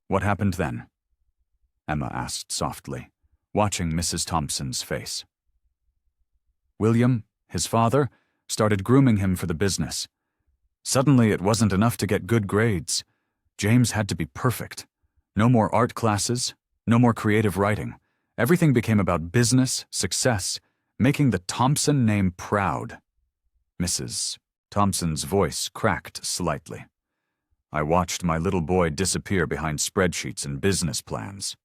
What happened then? Emma asked softly, watching Mrs. Thompson's face. William, his father, started grooming him for the business. Suddenly, it wasn't enough to get good grades. James had to be perfect. No more art classes, no more creative writing. Everything became about business, success, making the Thompson name proud. Mrs. Thompson's voice cracked slightly. I watched my little boy disappear behind spreadsheets and business plans.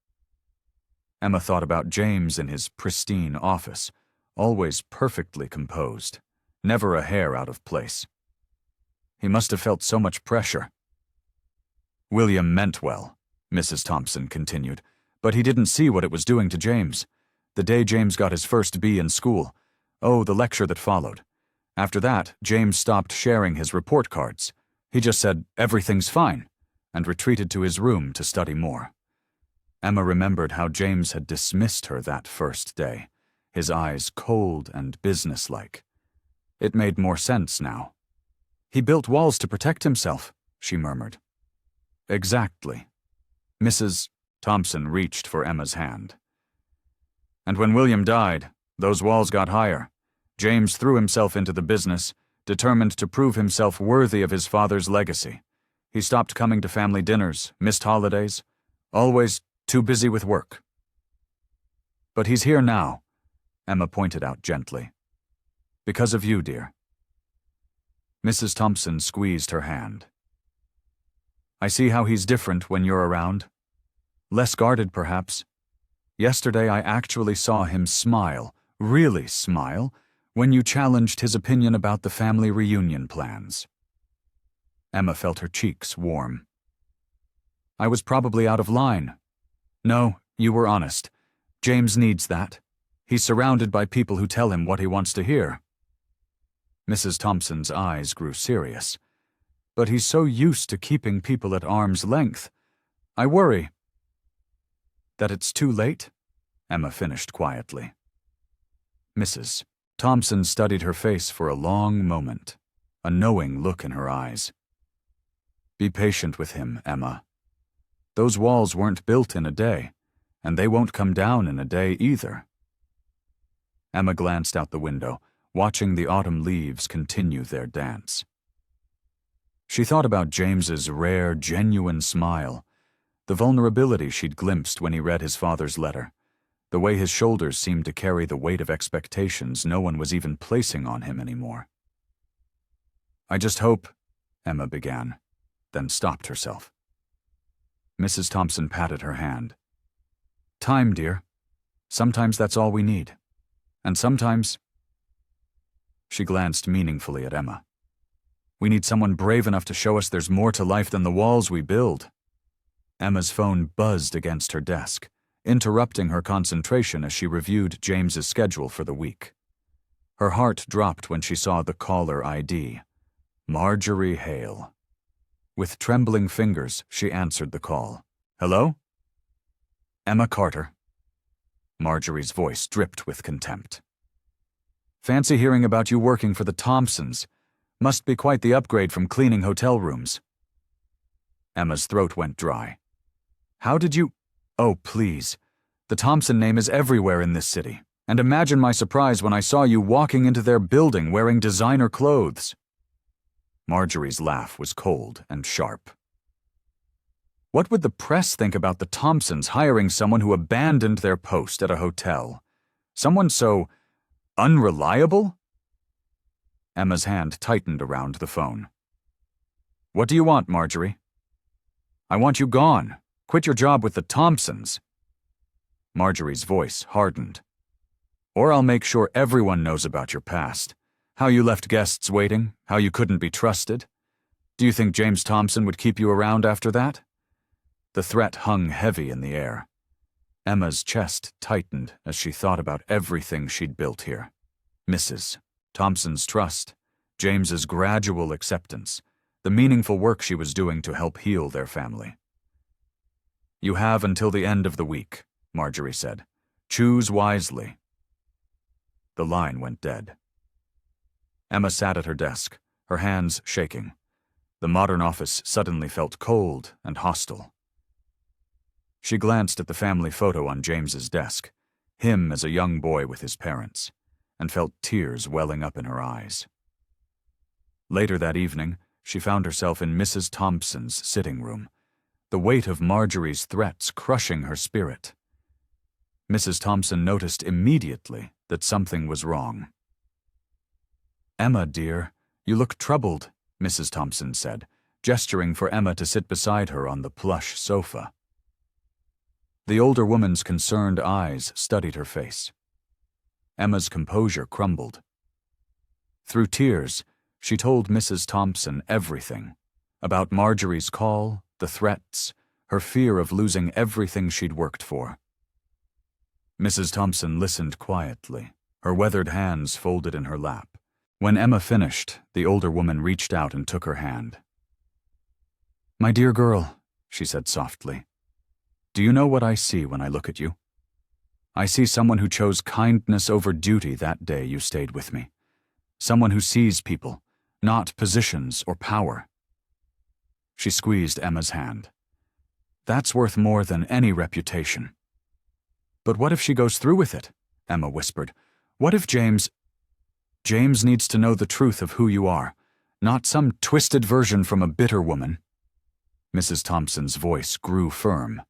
Emma thought about James in his pristine office, always perfectly composed, never a hair out of place. He must have felt so much pressure. William meant well, Mrs. Thompson continued, but he didn't see what it was doing to James. The day James got his first B in school, the lecture that followed. After that, James stopped sharing his report cards. He just said, "Everything's fine," and retreated to his room to study more. Emma remembered how James had dismissed her that first day, his eyes cold and businesslike. It made more sense now. "He built walls to protect himself," she murmured. "Exactly." Mrs. Thompson reached for Emma's hand. "And when William died, those walls got higher. James threw himself into the business, determined to prove himself worthy of his father's legacy. He stopped coming to family dinners, missed holidays, always too busy with work. But he's here now," Emma pointed out gently. "Because of you, dear." Mrs. Thompson squeezed her hand. "I see how he's different when you're around. Less guarded, perhaps. Yesterday I actually saw him smile, really smile, when you challenged his opinion about the family reunion plans." Emma felt her cheeks warm. "I was probably out of line. No, you were honest. James needs that. He's surrounded by people who tell him what he wants to hear." Mrs. Thompson's eyes grew serious. "But he's so used to keeping people at arm's length. I worry." "That it's too late?" Emma finished quietly. Mrs. Thompson studied her face for a long moment, a knowing look in her eyes. "Be patient with him, Emma. Those walls weren't built in a day, and they won't come down in a day either." Emma glanced out the window, watching the autumn leaves continue their dance. She thought about James's rare, genuine smile, the vulnerability she'd glimpsed when he read his father's letter, the way his shoulders seemed to carry the weight of expectations no one was even placing on him anymore. "I just hope," Emma began, then stopped herself. Mrs. Thompson patted her hand. "Time, dear. Sometimes that's all we need. And sometimes—" She glanced meaningfully at Emma. "We need someone brave enough to show us there's more to life than the walls we build." Emma's phone buzzed against her desk, interrupting her concentration as she reviewed James's schedule for the week. Her heart dropped when she saw the caller ID. Marjorie Hale. With trembling fingers, she answered the call. "Hello?" "Emma Carter." Marjorie's voice dripped with contempt. "Fancy hearing about you working for the Thompsons. Must be quite the upgrade from cleaning hotel rooms." Emma's throat went dry. "How did you—" "Oh, please. The Thompson name is everywhere in this city, and imagine my surprise when I saw you walking into their building wearing designer clothes." Marjorie's laugh was cold and sharp. "What would the press think about the Thompsons hiring someone who abandoned their post at a hotel? Someone so unreliable?" Emma's hand tightened around the phone. "What do you want, Marjorie?" "I want you gone. Quit your job with the Thompsons." Marjorie's voice hardened. "Or I'll make sure everyone knows about your past. How you left guests waiting, how you couldn't be trusted. Do you think James Thompson would keep you around after that?" The threat hung heavy in the air. Emma's chest tightened as she thought about everything she'd built here. Mrs. Thompson's trust, James's gradual acceptance, the meaningful work she was doing to help heal their family. "You have until the end of the week," Marjorie said. "Choose wisely." The line went dead. Emma sat at her desk, her hands shaking. The modern office suddenly felt cold and hostile. She glanced at the family photo on James's desk. him as a young boy with his parents, and felt tears welling up in her eyes. Later that evening, she found herself in Mrs. Thompson's sitting room, the weight of Marjorie's threats crushing her spirit. Mrs. Thompson noticed immediately that something was wrong. "Emma, dear, you look troubled," Mrs. Thompson said, gesturing for Emma to sit beside her on the plush sofa. The older woman's concerned eyes studied her face. Emma's composure crumbled. Through tears, she told Mrs. Thompson everything about Marjorie's call, the threats, her fear of losing everything she'd worked for. Mrs. Thompson listened quietly, her weathered hands folded in her lap. When Emma finished, the older woman reached out and took her hand. "My dear girl," she said softly, "do you know what I see when I look at you? I see someone who chose kindness over duty that day you stayed with me. Someone who sees people, not positions or power." She squeezed Emma's hand. "That's worth more than any reputation." "But what if she goes through with it?" Emma whispered. "What if James needs to know the truth of who you are, not some twisted version from a bitter woman." Mrs. Thompson's voice grew firm.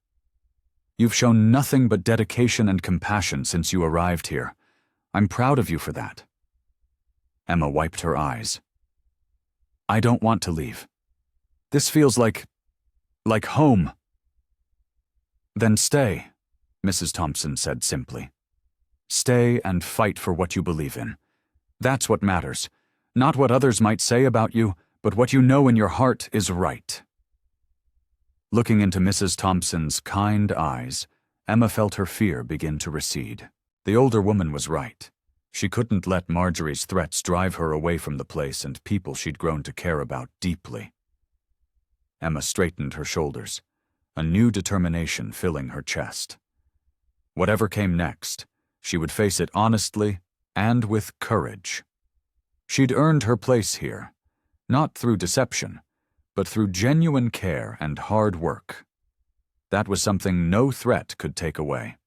"You've shown nothing but dedication and compassion since you arrived here. I'm proud of you for that." Emma wiped her eyes. "I don't want to leave. This feels like home." "Then stay," Mrs. Thompson said simply. "Stay and fight for what you believe in. That's what matters. Not what others might say about you, but what you know in your heart is right." Looking into Mrs. Thompson's kind eyes, Emma felt her fear begin to recede. The older woman was right. She couldn't let Marjorie's threats drive her away from the place and people she'd grown to care about deeply. Emma straightened her shoulders, a new determination filling her chest. Whatever came next, she would face it honestly and with courage. She'd earned her place here, not through deception, but through genuine care and hard work. That was something no threat could take away.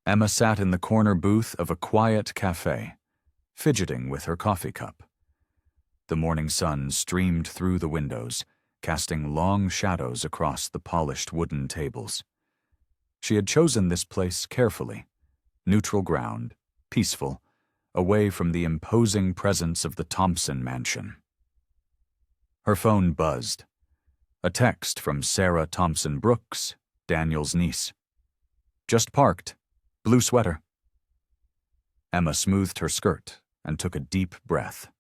Emma sat in the corner booth of a quiet cafe, fidgeting with her coffee cup. The morning sun streamed through the windows, casting long shadows across the polished wooden tables. She had chosen this place carefully, neutral ground, peaceful, away from the imposing presence of the Thompson mansion. Her phone buzzed. A text from Sarah Thompson Brooks, Daniel's niece. "Just parked. Blue sweater." Emma smoothed her skirt and took a deep breath.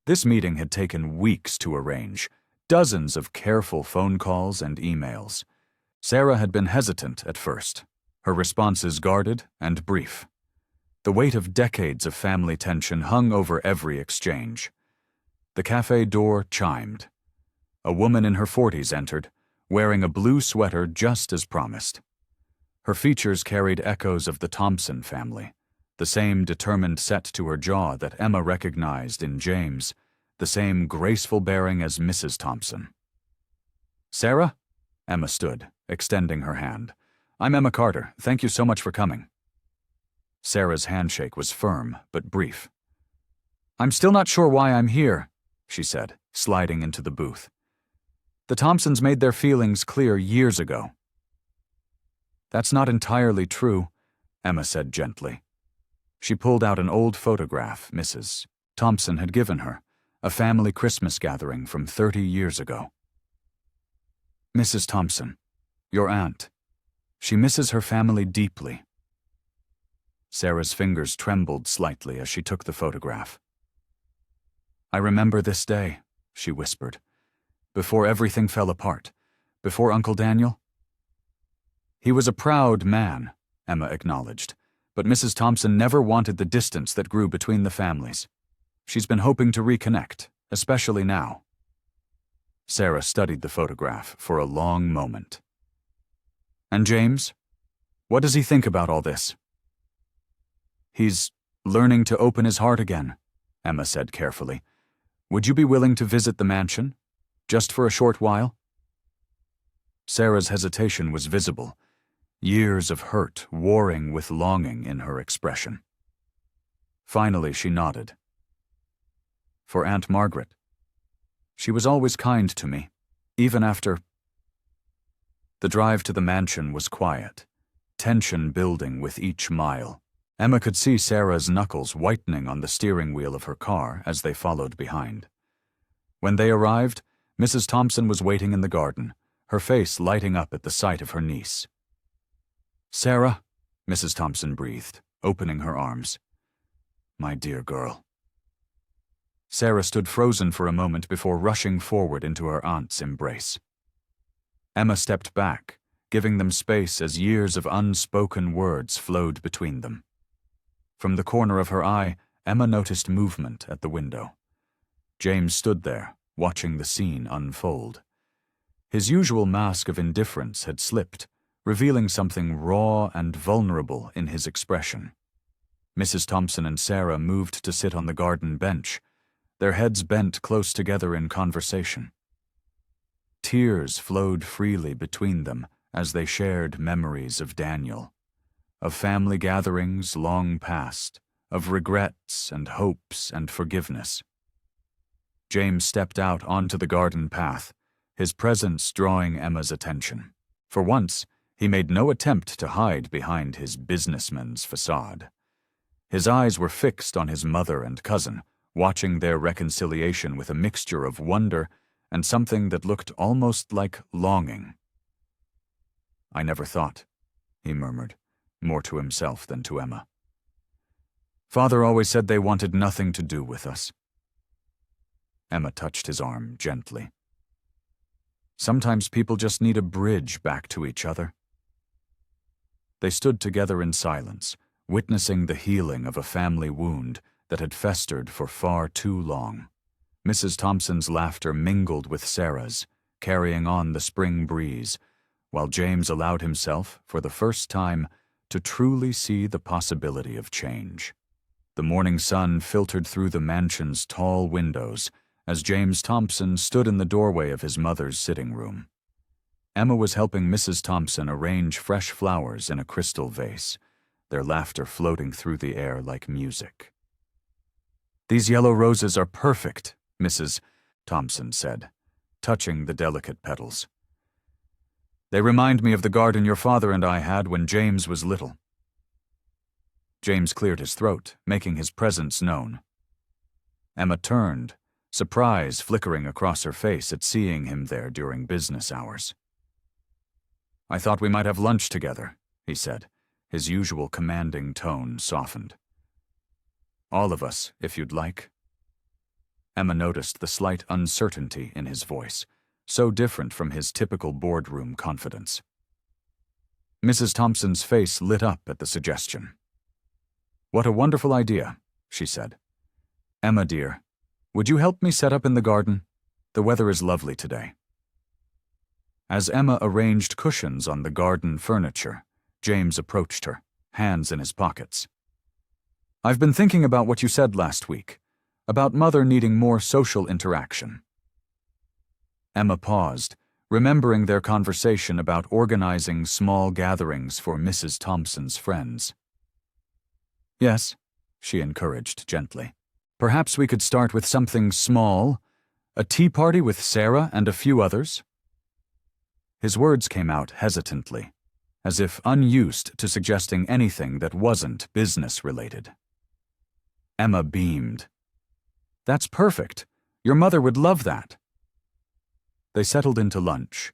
This meeting had taken weeks to arrange, dozens of careful phone calls and emails. Sarah had been hesitant at first, her responses guarded and brief. The weight of decades of family tension hung over every exchange. The cafe door chimed. A woman in her 40s entered, wearing a blue sweater just as promised. Her features carried echoes of the Thompson family, the same determined set to her jaw that Emma recognized in James, the same graceful bearing as Mrs. Thompson. "Sarah?" Emma stood, extending her hand. "I'm Emma Carter. Thank you so much for coming." Sarah's handshake was firm but brief. "I'm still not sure why I'm here," she said, sliding into the booth. "The Thompsons made their feelings clear years ago." "That's not entirely true," Emma said gently. She pulled out an old photograph Mrs. Thompson had given her, a family Christmas gathering from 30 years ago. "Mrs. Thompson, your aunt. She misses her family deeply." Sarah's fingers trembled slightly as she took the photograph. "I remember this day," she whispered, "before everything fell apart, before Uncle Daniel." "He was a proud man," Emma acknowledged, "but Mrs. Thompson never wanted the distance that grew between the families. She's been hoping to reconnect, especially now." Sarah studied the photograph for a long moment. "And James? What does he think about all this?" "He's learning to open his heart again," Emma said carefully. "Would you be willing to visit the mansion? Just for a short while?" Sarah's hesitation was visible. years of hurt warring with longing in her expression. Finally, she nodded. For Aunt Margaret. She was always kind to me, even after. The drive to the mansion was quiet, tension building with each mile. Emma could see Sarah's knuckles whitening on the steering wheel of her car as they followed behind. When they arrived, Mrs. Thompson was waiting in the garden, her face lighting up at the sight of her niece. "Sarah," Mrs. Thompson breathed, opening her arms. "My dear girl." Sarah stood frozen for a moment before rushing forward into her aunt's embrace. Emma stepped back, giving them space as years of unspoken words flowed between them. From the corner of her eye, Emma noticed movement at the window. James stood there, watching the scene unfold. His usual mask of indifference had slipped, revealing something raw and vulnerable in his expression. Mrs. Thompson and Sarah moved to sit on the garden bench, their heads bent close together in conversation. Tears flowed freely between them as they shared memories of Daniel, of family gatherings long past, of regrets and hopes and forgiveness. James stepped out onto the garden path, his presence drawing Emma's attention. For once, he made no attempt to hide behind his businessman's facade. His eyes were fixed on his mother and cousin, watching their reconciliation with a mixture of wonder and something that looked almost like longing. "I never thought," he murmured, more to himself than to Emma. "Father always said they wanted nothing to do with us." Emma touched his arm gently. "Sometimes people just need a bridge back to each other." They stood together in silence, witnessing the healing of a family wound that had festered for far too long. Mrs. Thompson's laughter mingled with Sarah's, carrying on the spring breeze, while James allowed himself, for the first time, to truly see the possibility of change. The morning sun filtered through the mansion's tall windows as James Thompson stood in the doorway of his mother's sitting room. Emma was helping Mrs. Thompson arrange fresh flowers in a crystal vase, their laughter floating through the air like music. "These yellow roses are perfect," Mrs. Thompson said, touching the delicate petals. "They remind me of the garden your father and I had when James was little." James cleared his throat, making his presence known. Emma turned, surprise flickering across her face at seeing him there during business hours. "I thought we might have lunch together," he said, his usual commanding tone softened. "All of us, if you'd like." Emma noticed the slight uncertainty in his voice, so different from his typical boardroom confidence. Mrs. Thompson's face lit up at the suggestion. "What a wonderful idea," she said. "Emma, dear, would you help me set up in the garden? The weather is lovely today." As Emma arranged cushions on the garden furniture, James approached her, hands in his pockets. "I've been thinking about what you said last week, about Mother needing more social interaction." Emma paused, remembering their conversation about organizing small gatherings for Mrs. Thompson's friends. "Yes," she encouraged gently. "Perhaps we could start with something small, a tea party with Sarah and a few others." His words came out hesitantly, as if unused to suggesting anything that wasn't business-related. Emma beamed. "That's perfect. Your mother would love that." They settled into lunch,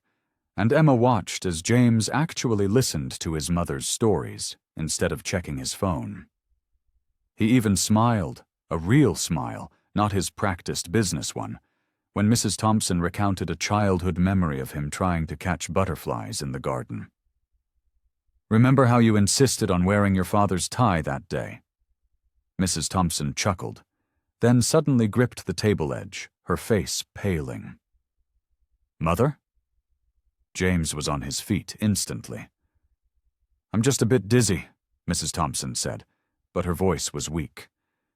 and Emma watched as James actually listened to his mother's stories instead of checking his phone. He even smiled, a real smile, not his practiced business one, when Mrs. Thompson recounted a childhood memory of him trying to catch butterflies in the garden. "Remember how you insisted on wearing your father's tie that day?" Mrs. Thompson chuckled, then suddenly gripped the table edge, her face paling. "Mother?" James was on his feet instantly. "I'm just a bit dizzy," Mrs. Thompson said, but her voice was weak.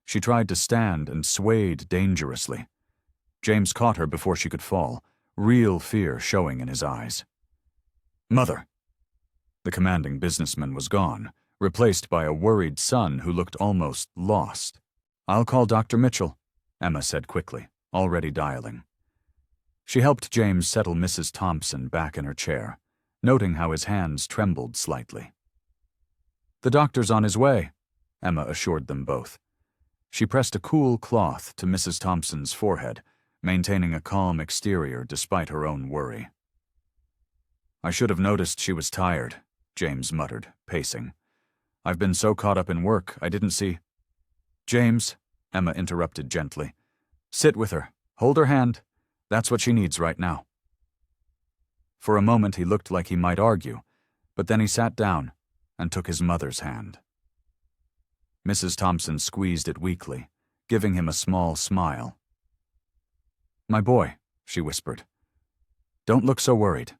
She tried to stand and swayed dangerously. James caught her before she could fall, real fear showing in his eyes. "Mother!" The commanding businessman was gone, replaced by a worried son who looked almost lost. "I'll call Dr. Mitchell," Emma said quickly, already dialing. She helped James settle Mrs. Thompson back in her chair, noting how his hands trembled slightly. "The doctor's on his way," Emma assured them both. She pressed a cool cloth to Mrs. Thompson's forehead, maintaining a calm exterior despite her own worry. "I should have noticed she was tired," James muttered, pacing. "I've been so caught up in work, I didn't see—" "James," Emma interrupted gently. "Sit with her. Hold her hand. That's what she needs right now." For a moment he looked like he might argue, but then he sat down and took his mother's hand. Mrs. Thompson squeezed it weakly, giving him a small smile. "My boy," she whispered. "Don't look so worried."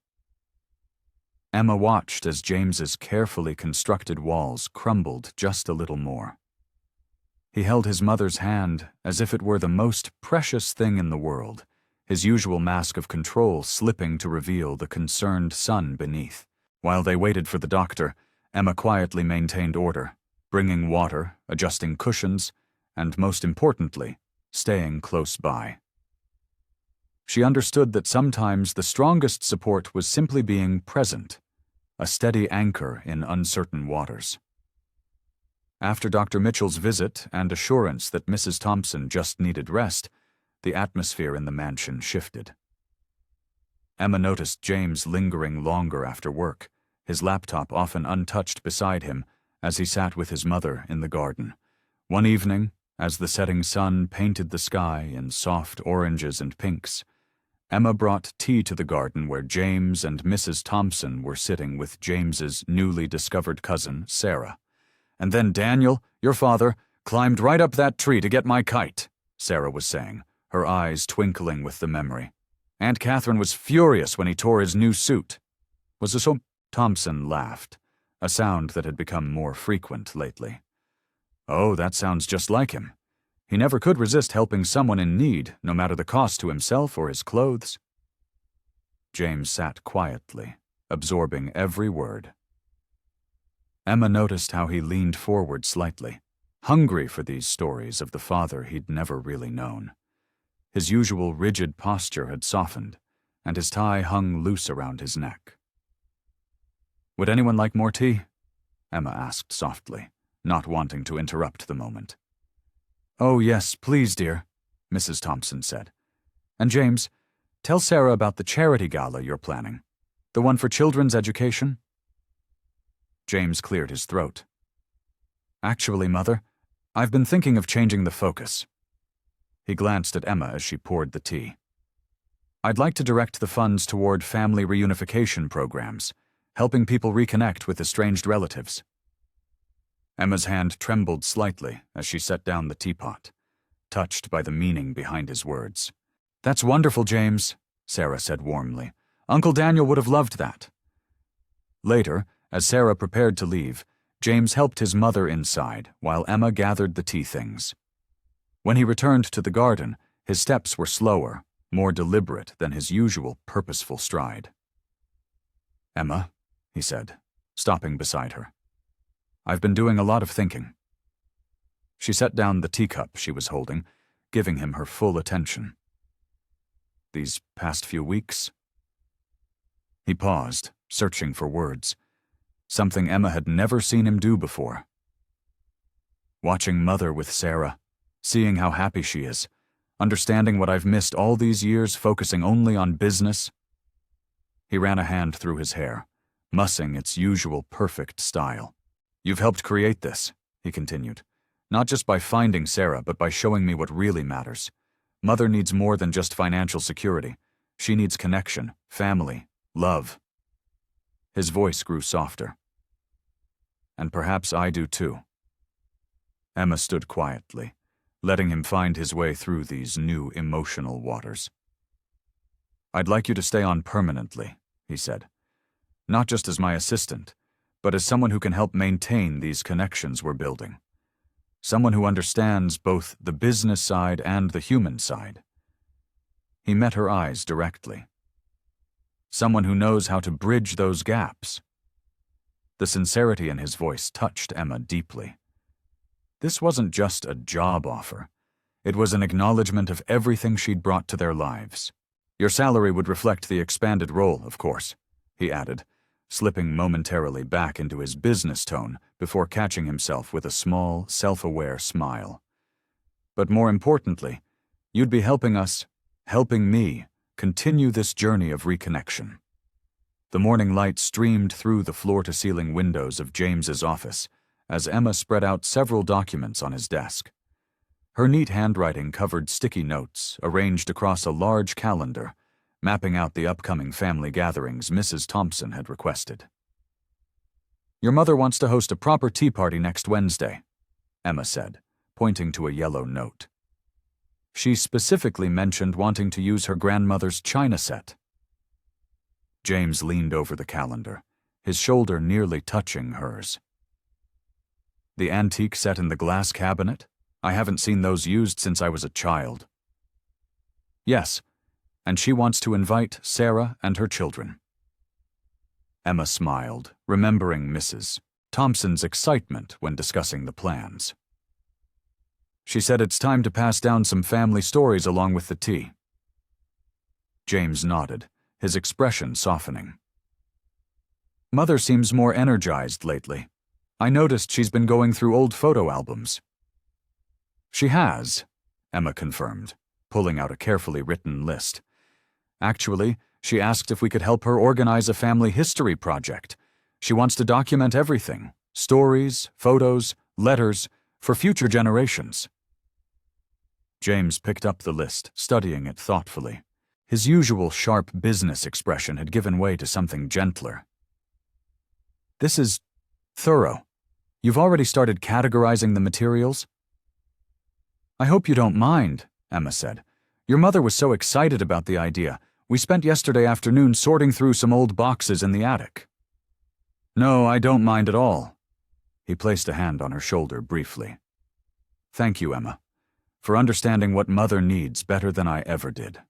Emma watched as James's carefully constructed walls crumbled just a little more. He held his mother's hand as if it were the most precious thing in the world, his usual mask of control slipping to reveal the concerned son beneath. While they waited for the doctor, Emma quietly maintained order, bringing water, adjusting cushions, and most importantly, staying close by. She understood that sometimes the strongest support was simply being present, a steady anchor in uncertain waters. After Dr. Mitchell's visit and assurance that Mrs. Thompson just needed rest, the atmosphere in the mansion shifted. Emma noticed James lingering longer after work, his laptop often untouched beside him as he sat with his mother in the garden. One evening, as the setting sun painted the sky in soft oranges and pinks, Emma brought tea to the garden where James and Mrs. Thompson were sitting with James's newly discovered cousin, Sarah. "And then Daniel, your father, climbed right up that tree to get my kite," Sarah was saying, her eyes twinkling with the memory. "Aunt Catherine was furious when he tore his new suit." "Was this so—" Thompson laughed, a sound that had become more frequent lately. "Oh, that sounds just like him. He never could resist helping someone in need, no matter the cost to himself or his clothes." James sat quietly, absorbing every word. Emma noticed how he leaned forward slightly, hungry for these stories of the father he'd never really known. His usual rigid posture had softened, and his tie hung loose around his neck. "Would anyone like more tea?" Emma asked softly, not wanting to interrupt the moment. "Oh, yes, please, dear," Mrs. Thompson said. "And James, tell Sarah about the charity gala you're planning. The one for children's education?" James cleared his throat. "Actually, Mother, I've been thinking of changing the focus." He glanced at Emma as she poured the tea. "I'd like to direct the funds toward family reunification programs, helping people reconnect with estranged relatives." Emma's hand trembled slightly as she set down the teapot, touched by the meaning behind his words. "That's wonderful, James," Sarah said warmly. "Uncle Daniel would have loved that." Later, as Sarah prepared to leave, James helped his mother inside while Emma gathered the tea things. When he returned to the garden, his steps were slower, more deliberate than his usual purposeful stride. "Emma," he said, stopping beside her. "I've been doing a lot of thinking." She set down the teacup she was holding, giving him her full attention. "These past few weeks?" He paused, searching for words, something Emma had never seen him do before. "Watching Mother with Sarah, seeing how happy she is, understanding what I've missed all these years focusing only on business." He ran a hand through his hair, mussing its usual perfect style. "You've helped create this," he continued, "not just by finding Sarah, but by showing me what really matters. Mother needs more than just financial security. She needs connection, family, love." His voice grew softer. "And perhaps I do too." Emma stood quietly, letting him find his way through these new emotional waters. "I'd like you to stay on permanently," he said. "Not just as my assistant, but as someone who can help maintain these connections we're building. Someone who understands both the business side and the human side." He met her eyes directly. "Someone who knows how to bridge those gaps." The sincerity in his voice touched Emma deeply. This wasn't just a job offer. It was an acknowledgement of everything she'd brought to their lives. Your salary would reflect the expanded role, of course, he added, slipping momentarily back into his business tone before catching himself with a small, self-aware smile. But more importantly, you'd be helping me, continue this journey of reconnection. The morning light streamed through the floor-to-ceiling windows of James's office as Emma spread out several documents on his desk. Her neat handwriting covered sticky notes arranged across a large calendar, mapping out the upcoming family gatherings Mrs. Thompson had requested. "Your mother wants to host a proper tea party next Wednesday," Emma said, pointing to a yellow note. She specifically mentioned wanting to use her grandmother's china set. James leaned over the calendar, his shoulder nearly touching hers. "The antique set in the glass cabinet? I haven't seen those used since I was a child." "Yes, and she wants to invite Sarah and her children." Emma smiled, remembering Mrs. Thompson's excitement when discussing the plans. She said it's time to pass down some family stories along with the tea. James nodded, his expression softening. "Mother seems more energized lately. I noticed she's been going through old photo albums." "She has," Emma confirmed, pulling out a carefully written list. "Actually, she asked if we could help her organize a family history project. She wants to document everything, stories, photos, letters, for future generations." James picked up the list, studying it thoughtfully. His usual sharp business expression had given way to something gentler. "This is thorough. You've already started categorizing the materials?" "I hope you don't mind," Emma said. "Your mother was so excited about the idea. We spent yesterday afternoon sorting through some old boxes in the attic." "No, I don't mind at all." He placed a hand on her shoulder briefly. "Thank you, Emma, for understanding what Mother needs better than I ever did."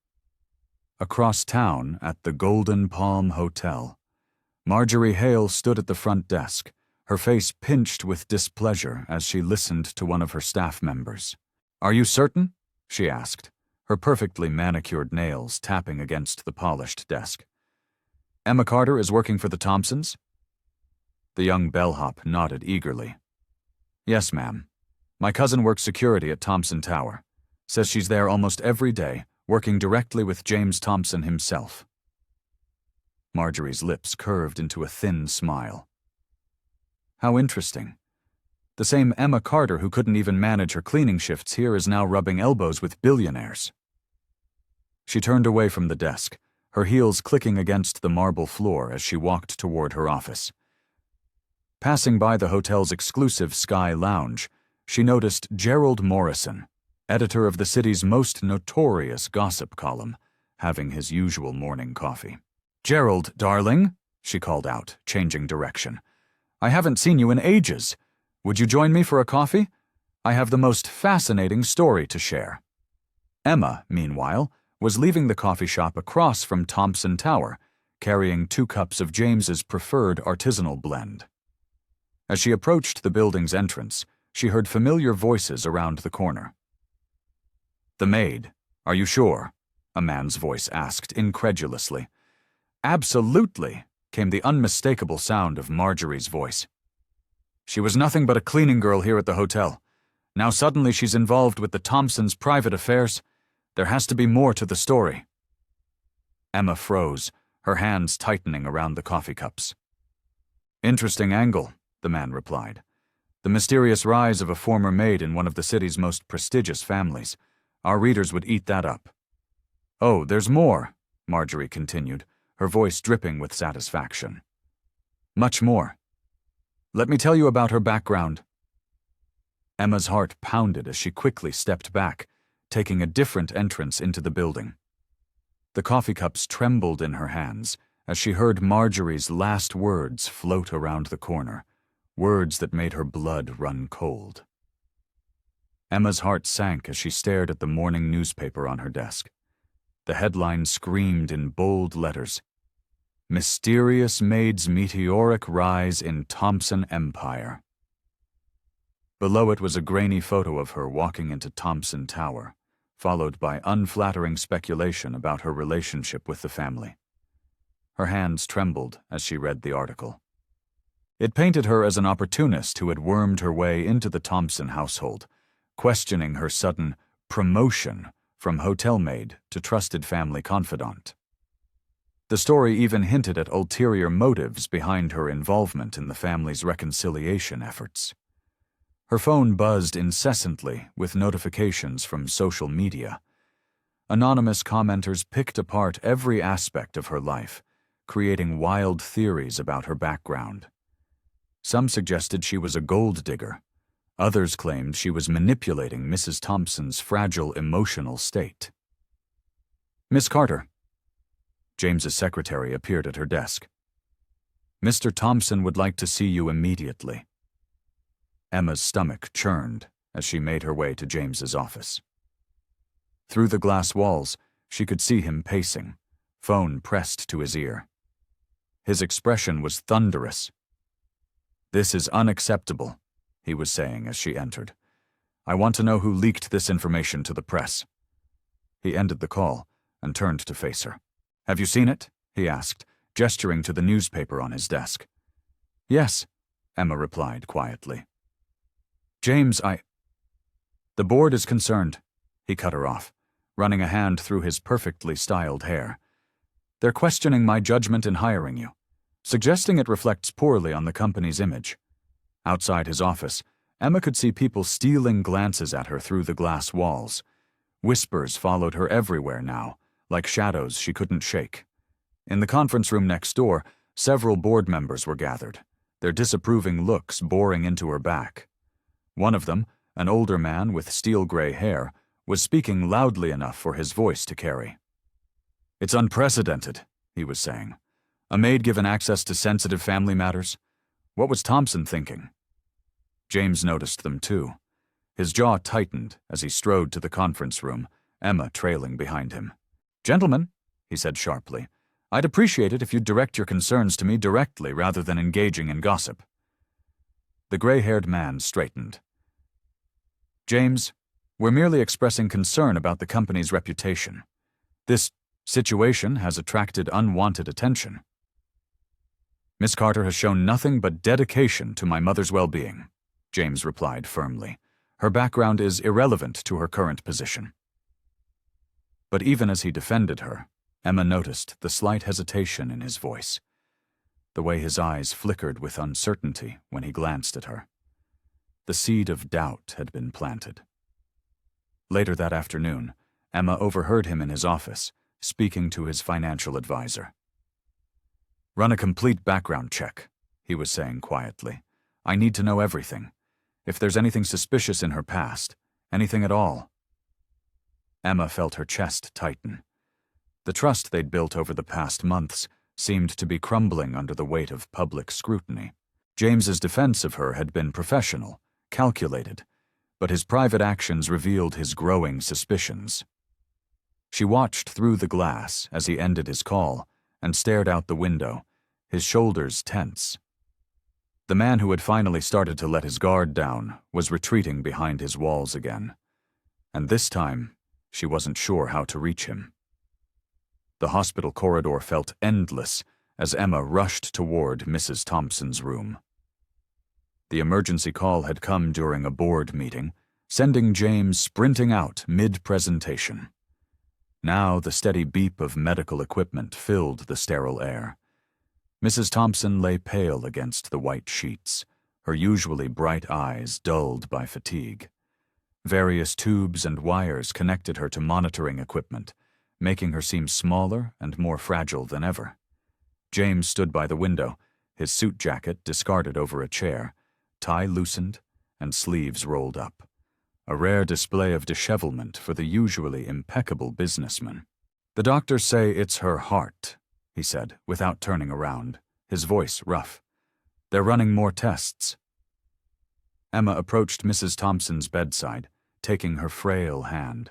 Across town, at the Golden Palm Hotel, Marjorie Hale stood at the front desk, her face pinched with displeasure as she listened to one of her staff members. "Are you certain?" she asked, her perfectly manicured nails tapping against the polished desk. "Emma Carter is working for the Thompsons?" The young bellhop nodded eagerly. "Yes, ma'am. My cousin works security at Thompson Tower. Says she's there almost every day, working directly with James Thompson himself." Marjorie's lips curved into a thin smile. "How interesting. The same Emma Carter who couldn't even manage her cleaning shifts here is now rubbing elbows with billionaires." She turned away from the desk, her heels clicking against the marble floor as she walked toward her office. Passing by the hotel's exclusive Sky Lounge, she noticed Gerald Morrison, editor of the city's most notorious gossip column, having his usual morning coffee. "Gerald, darling," she called out, changing direction. "I haven't seen you in ages. Would you join me for a coffee? I have the most fascinating story to share." Emma, meanwhile, was leaving the coffee shop across from Thompson Tower, carrying 2 cups of James's preferred artisanal blend. As she approached the building's entrance, she heard familiar voices around the corner. "The Maid, are you sure?" a man's voice asked incredulously. "Absolutely," came the unmistakable sound of Marjorie's voice. "She was nothing but a cleaning girl here at the hotel. Now suddenly she's involved with the Thompsons' private affairs. There has to be more to the story." Emma froze, her hands tightening around the coffee cups. "Interesting angle," the man replied. "The mysterious rise of a former maid in one of the city's most prestigious families. Our readers would eat that up." "Oh, there's more," Marjorie continued, her voice dripping with satisfaction. "Much more. Let me tell you about her background." Emma's heart pounded as she quickly stepped back, taking a different entrance into the building. The coffee cups trembled in her hands as she heard Marjorie's last words float around the corner, words that made her blood run cold. Emma's heart sank as she stared at the morning newspaper on her desk. The headline screamed in bold letters, Mysterious Maid's Meteoric Rise in Thompson Empire. Below it was a grainy photo of her walking into Thompson Tower, followed by unflattering speculation about her relationship with the family. Her hands trembled as she read the article. It painted her as an opportunist who had wormed her way into the Thompson household, questioning her sudden promotion from hotel maid to trusted family confidant. The story even hinted at ulterior motives behind her involvement in the family's reconciliation efforts. Her phone buzzed incessantly with notifications from social media. Anonymous commenters picked apart every aspect of her life, creating wild theories about her background. Some suggested she was a gold digger. Others claimed she was manipulating Mrs. Thompson's fragile emotional state. "Miss Carter." James's secretary appeared at her desk. "Mr. Thompson would like to see you immediately." Emma's stomach churned as she made her way to James's office. Through the glass walls, she could see him pacing, phone pressed to his ear. His expression was thunderous. "This is unacceptable," he was saying as she entered. "I want to know who leaked this information to the press." He ended the call and turned to face her. "Have you seen it?" he asked, gesturing to the newspaper on his desk. "Yes," Emma replied quietly. "James, The board is concerned," he cut her off, running a hand through his perfectly styled hair. "They're questioning my judgment in hiring you, suggesting it reflects poorly on the company's image." Outside his office, Emma could see people stealing glances at her through the glass walls. Whispers followed her everywhere now, like shadows she couldn't shake. In the conference room next door, several board members were gathered, their disapproving looks boring into her back. One of them, an older man with steel-gray hair, was speaking loudly enough for his voice to carry. "It's unprecedented," he was saying. "A maid given access to sensitive family matters? What was Thompson thinking?" James noticed them too. His jaw tightened as he strode to the conference room, Emma trailing behind him. "Gentlemen," he said sharply, "I'd appreciate it if you'd direct your concerns to me directly rather than engaging in gossip." The gray-haired man straightened. "James, we're merely expressing concern about the company's reputation. This situation has attracted unwanted attention." "Miss Carter has shown nothing but dedication to my mother's well-being," James replied firmly. "Her background is irrelevant to her current position." But even as he defended her, Emma noticed the slight hesitation in his voice, the way his eyes flickered with uncertainty when he glanced at her. The seed of doubt had been planted. Later that afternoon, Emma overheard him in his office, speaking to his financial advisor. "Run a complete background check," he was saying quietly. "I need to know everything. If there's anything suspicious in her past, anything at all." Emma felt her chest tighten. The trust they'd built over the past months seemed to be crumbling under the weight of public scrutiny. James's defense of her had been professional, calculated, but his private actions revealed his growing suspicions. She watched through the glass as he ended his call and stared out the window, his shoulders tense. The man who had finally started to let his guard down was retreating behind his walls again, and this time she wasn't sure how to reach him. The hospital corridor felt endless as Emma rushed toward Mrs. Thompson's room. The emergency call had come during a board meeting, sending James sprinting out mid-presentation. Now the steady beep of medical equipment filled the sterile air. Mrs. Thompson lay pale against the white sheets, her usually bright eyes dulled by fatigue. Various tubes and wires connected her to monitoring equipment, making her seem smaller and more fragile than ever. James stood by the window, his suit jacket discarded over a chair, tie loosened and sleeves rolled up. A rare display of dishevelment for the usually impeccable businessman. "The doctors say it's her heart," he said, without turning around, his voice rough. "They're running more tests." Emma approached Mrs. Thompson's bedside, taking her frail hand.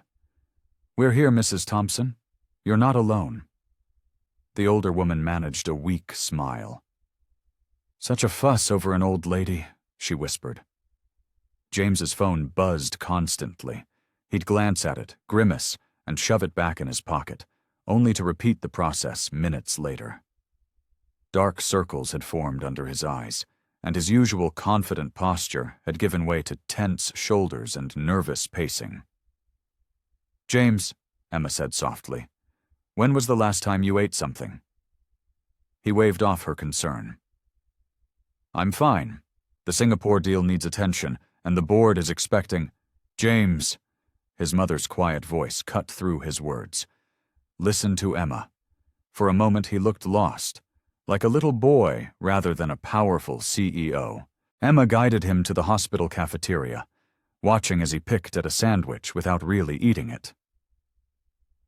"We're here, Mrs. Thompson. You're not alone." The older woman managed a weak smile. "Such a fuss over an old lady," she whispered. James's phone buzzed constantly. He'd glance at it, grimace, and shove it back in his pocket, only to repeat the process minutes later. Dark circles had formed under his eyes, and his usual confident posture had given way to tense shoulders and nervous pacing. "James," Emma said softly, "when was the last time you ate something?" He waved off her concern. "I'm fine. The Singapore deal needs attention, and the board is expecting—" "James," his mother's quiet voice cut through his words. "Listen to Emma." For a moment he looked lost, like a little boy rather than a powerful CEO. Emma guided him to the hospital cafeteria, watching as he picked at a sandwich without really eating it.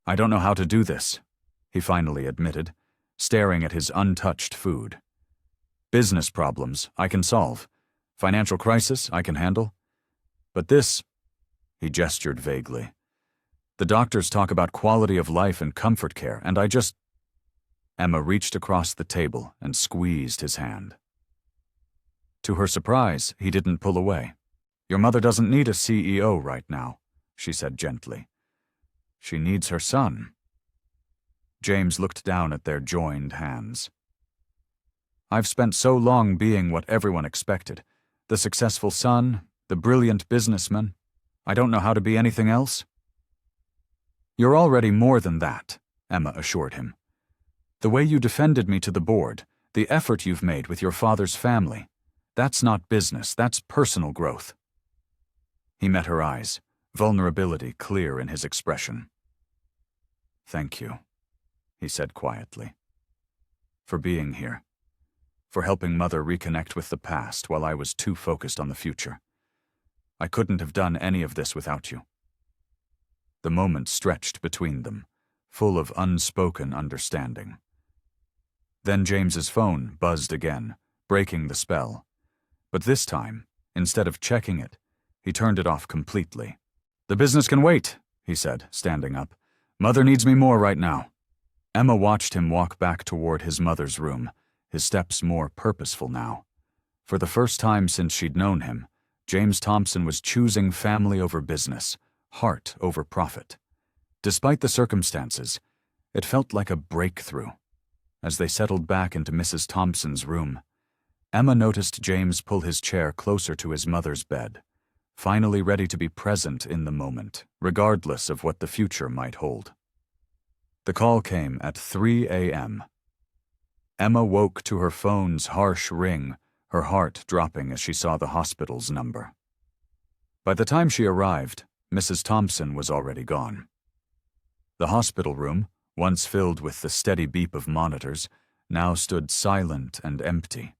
"I don't know how to do this," he finally admitted, staring at his untouched food. "Business problems, I can solve. Financial crisis, I can handle. But this," he gestured vaguely. "The doctors talk about quality of life and comfort care, and I just—" Emma reached across the table and squeezed his hand. To her surprise, he didn't pull away. "Your mother doesn't need a CEO right now," she said gently. "She needs her son." James looked down at their joined hands. "I've spent so long being what everyone expected. The successful son, the brilliant businessman. I don't know how to be anything else." "You're already more than that," Emma assured him. "The way you defended me to the board, the effort you've made with your father's family, that's not business, that's personal growth." He met her eyes, vulnerability clear in his expression. "Thank you," he said quietly, "for being here, for helping Mother reconnect with the past while I was too focused on the future. I couldn't have done any of this without you." The moment stretched between them, full of unspoken understanding. Then James's phone buzzed again, breaking the spell. But this time, instead of checking it, he turned it off completely. "The business can wait," he said, standing up. "Mother needs me more right now." Emma watched him walk back toward his mother's room, his steps more purposeful now. For the first time since she'd known him, James Thompson was choosing family over business, heart over profit. Despite the circumstances, it felt like a breakthrough. As they settled back into Mrs. Thompson's room, Emma noticed James pull his chair closer to his mother's bed, finally ready to be present in the moment, regardless of what the future might hold. The call came at 3 a.m. Emma woke to her phone's harsh ring, her heart dropping as she saw the hospital's number. By the time she arrived, Mrs. Thompson was already gone. The hospital room, once filled with the steady beep of monitors, now stood silent and empty.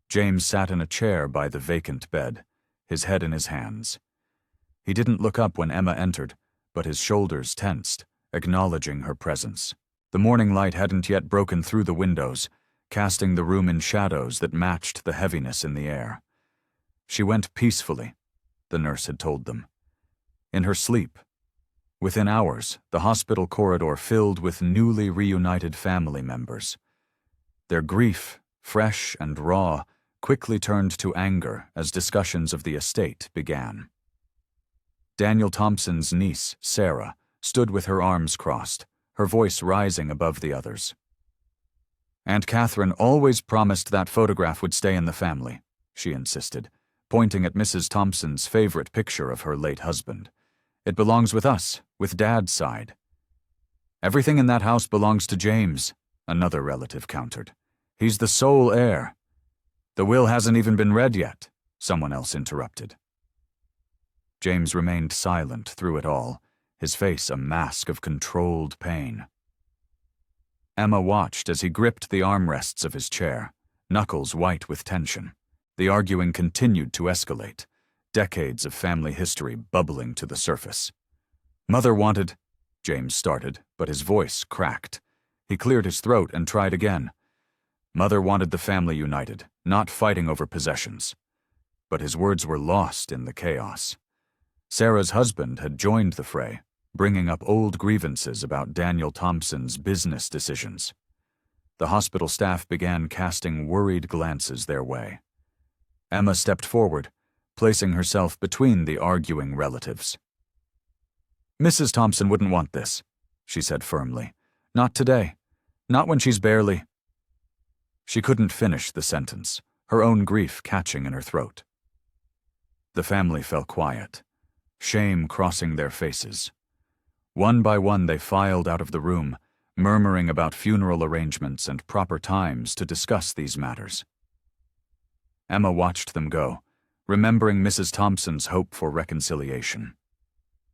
James sat in a chair by the vacant bed, his head in his hands. He didn't look up when Emma entered, but his shoulders tensed, acknowledging her presence. The morning light hadn't yet broken through the windows, casting the room in shadows that matched the heaviness in the air. She went peacefully, the nurse had told them. In her sleep. Within hours, the hospital corridor filled with newly reunited family members. Their grief, fresh and raw, quickly turned to anger as discussions of the estate began. Daniel Thompson's niece, Sarah, stood with her arms crossed, her voice rising above the others. "Aunt Catherine always promised that photograph would stay in the family," she insisted, pointing at Mrs. Thompson's favorite picture of her late husband. "It belongs with us, with Dad's side." "Everything in that house belongs to James," another relative countered. "He's the sole heir." "The will hasn't even been read yet," someone else interrupted. James remained silent through it all, his face a mask of controlled pain. Emma watched as he gripped the armrests of his chair, knuckles white with tension. The arguing continued to escalate, decades of family history bubbling to the surface. "Mother wanted—" James started, but his voice cracked. He cleared his throat and tried again. "Mother wanted the family united, not fighting over possessions." But his words were lost in the chaos. Sarah's husband had joined the fray, bringing up old grievances about Daniel Thompson's business decisions. The hospital staff began casting worried glances their way. Emma stepped forward, placing herself between the arguing relatives. "Mrs. Thompson wouldn't want this," she said firmly. "Not today. Not when she's barely—" She couldn't finish the sentence, her own grief catching in her throat. The family fell quiet, shame crossing their faces. One by one they filed out of the room, murmuring about funeral arrangements and proper times to discuss these matters. Emma watched them go, remembering Mrs. Thompson's hope for reconciliation.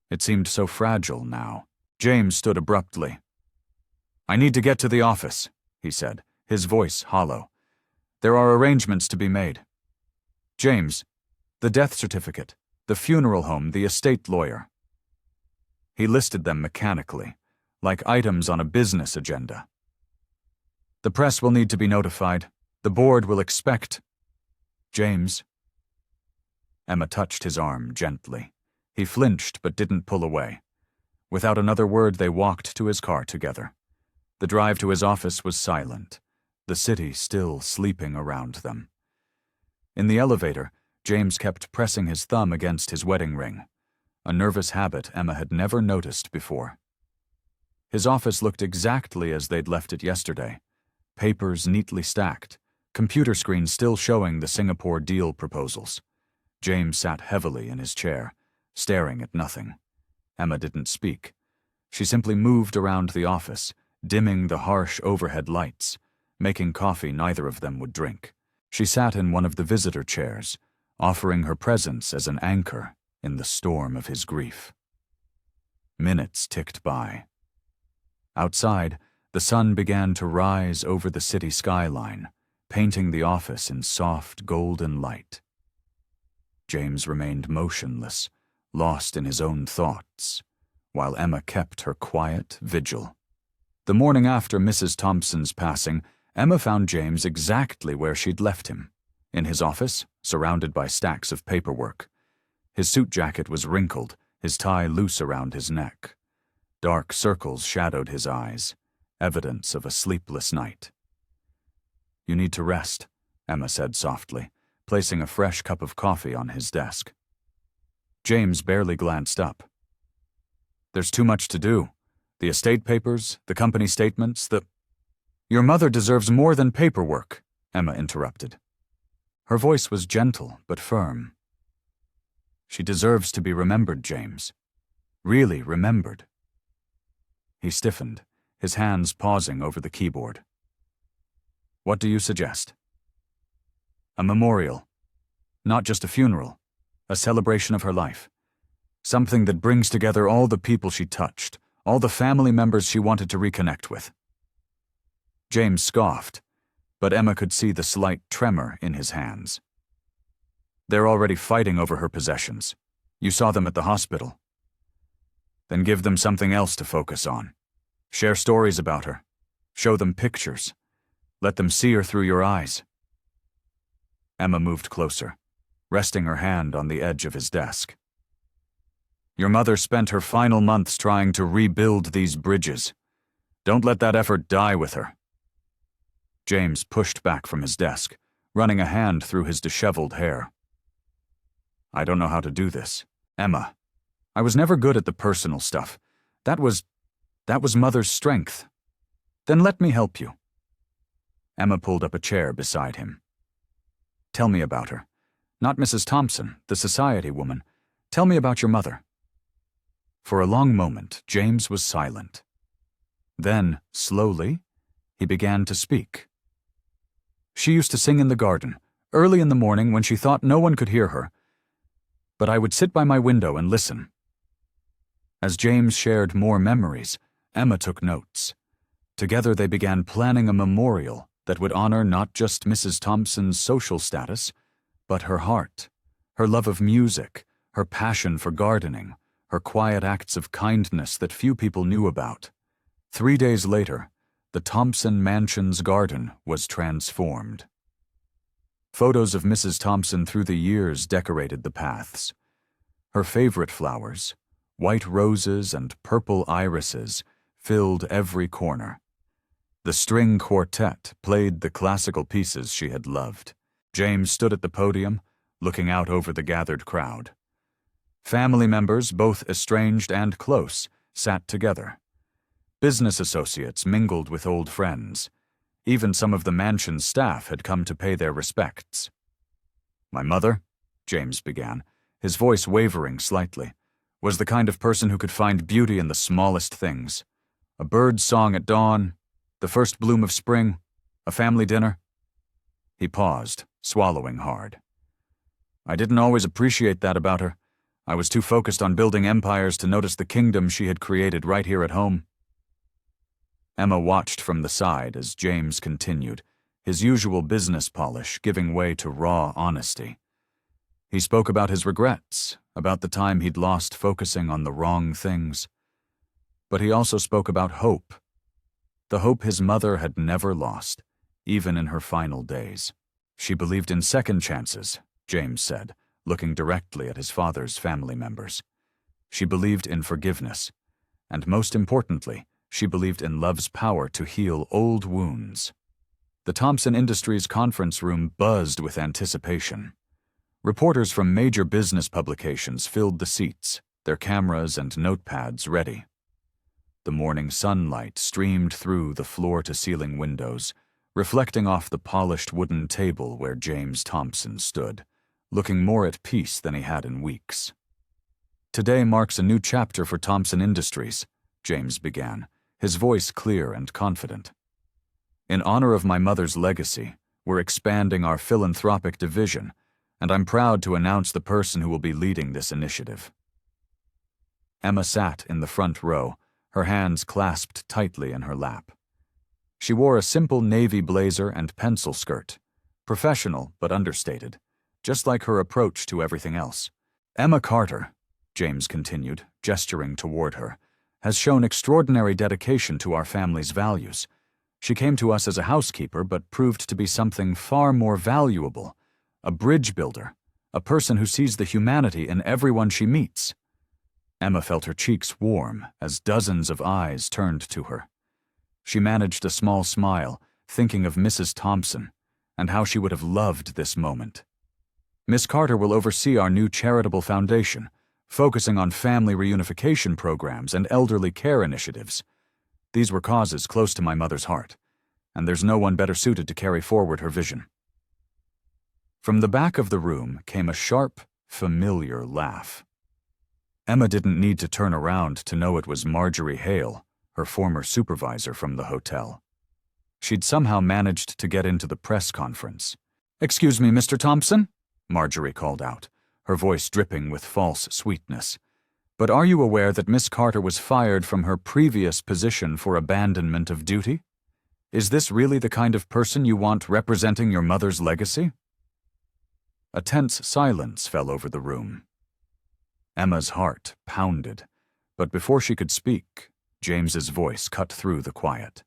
It seemed so fragile now. James stood abruptly. "I need to get to the office," he said, his voice hollow. "There are arrangements to be made. James, the death certificate, the funeral home, the estate lawyer." He listed them mechanically, like items on a business agenda. "The press will need to be notified. The board will expect—" "James." Emma touched his arm gently. He flinched but didn't pull away. Without another word, they walked to his car together. The drive to his office was silent, the city still sleeping around them. In the elevator, James kept pressing his thumb against his wedding ring, a nervous habit Emma had never noticed before. His office looked exactly as they'd left it yesterday, papers neatly stacked, computer screens still showing the Singapore deal proposals. James sat heavily in his chair, staring at nothing. Emma didn't speak. She simply moved around the office, dimming the harsh overhead lights, making coffee neither of them would drink. She sat in one of the visitor chairs, offering her presence as an anchor in the storm of his grief. Minutes ticked by. Outside, the sun began to rise over the city skyline, painting the office in soft golden light. James remained motionless, lost in his own thoughts, while Emma kept her quiet vigil. The morning after Mrs. Thompson's passing, Emma found James exactly where she'd left him, in his office, surrounded by stacks of paperwork. His suit jacket was wrinkled, his tie loose around his neck. Dark circles shadowed his eyes, evidence of a sleepless night. "You need to rest," Emma said softly, placing a fresh cup of coffee on his desk. James barely glanced up. "There's too much to do. The estate papers, the company statements, Your mother deserves more than paperwork," Emma interrupted. Her voice was gentle but firm. "She deserves to be remembered, James. Really remembered." He stiffened, his hands pausing over the keyboard. "What do you suggest?" "A memorial. Not just a funeral. A celebration of her life. Something that brings together all the people she touched, all the family members she wanted to reconnect with." James scoffed, but Emma could see the slight tremor in his hands. "They're already fighting over her possessions. You saw them at the hospital. Then give them something else to focus on. Share stories about her. Show them pictures. Let them see her through your eyes." Emma moved closer, resting her hand on the edge of his desk. "Your mother spent her final months trying to rebuild these bridges. Don't let that effort die with her." James pushed back from his desk, running a hand through his disheveled hair. "I don't know how to do this, Emma. I was never good at the personal stuff. That was Mother's strength. Then let me help you." Emma pulled up a chair beside him. "Tell me about her. Not Mrs. Thompson, the society woman. Tell me about your mother." For a long moment, James was silent. Then, slowly, he began to speak. "She used to sing in the garden, early in the morning when she thought no one could hear her. But I would sit by my window and listen." As James shared more memories, Emma took notes. Together they began planning a memorial that would honor not just Mrs. Thompson's social status, but her heart, her love of music, her passion for gardening, her quiet acts of kindness that few people knew about. 3 days later, the Thompson Mansion's garden was transformed. Photos of Mrs. Thompson through the years decorated the paths. Her favorite flowers, White roses and purple irises filled every corner. The string quartet played the classical pieces she had loved. James stood at the podium, looking out over the gathered crowd. Family members, both estranged and close, sat together. Business associates mingled with old friends. Even some of the mansion's staff had come to pay their respects. My mother, James began, his voice wavering slightly, was the kind of person who could find beauty in the smallest things. A bird's song at dawn, the first bloom of spring, a family dinner. He paused, swallowing hard. I didn't always appreciate that about her. I was too focused on building empires to notice the kingdom she had created right here at home. Emma watched from the side as James continued, his usual business polish giving way to raw honesty. He spoke about his regrets, about the time he'd lost focusing on the wrong things. But he also spoke about hope. The hope his mother had never lost, even in her final days. She believed in second chances, James said, looking directly at his father's family members. She believed in forgiveness, and most importantly, she believed in love's power to heal old wounds. The Thompson Industries conference room buzzed with anticipation. Reporters from major business publications filled the seats, their cameras and notepads ready. The morning sunlight streamed through the floor-to-ceiling windows, reflecting off the polished wooden table where James Thompson stood, looking more at peace than he had in weeks. Today marks a new chapter for Thompson Industries, James began, his voice clear and confident. In honor of my mother's legacy, we're expanding our philanthropic division, and I'm proud to announce the person who will be leading this initiative. Emma sat in the front row, her hands clasped tightly in her lap. She wore a simple navy blazer and pencil skirt, professional but understated, just like her approach to everything else. Emma Carter, James continued, gesturing toward her, has shown extraordinary dedication to our family's values. She came to us as a housekeeper but proved to be something far more valuable, a bridge builder, a person who sees the humanity in everyone she meets. Emma felt her cheeks warm as dozens of eyes turned to her. She managed a small smile, thinking of Mrs. Thompson and how she would have loved this moment. Miss Carter will oversee our new charitable foundation, focusing on family reunification programs and elderly care initiatives. These were causes close to my mother's heart, and there's no one better suited to carry forward her vision. From the back of the room came a sharp, familiar laugh. Emma didn't need to turn around to know it was Marjorie Hale, her former supervisor from the hotel. She'd somehow managed to get into the press conference. "Excuse me, Mr. Thompson?" Marjorie called out, her voice dripping with false sweetness. "But are you aware that Miss Carter was fired from her previous position for abandonment of duty? Is this really the kind of person you want representing your mother's legacy?" A tense silence fell over the room. Emma's heart pounded, but before she could speak, James's voice cut through the quiet.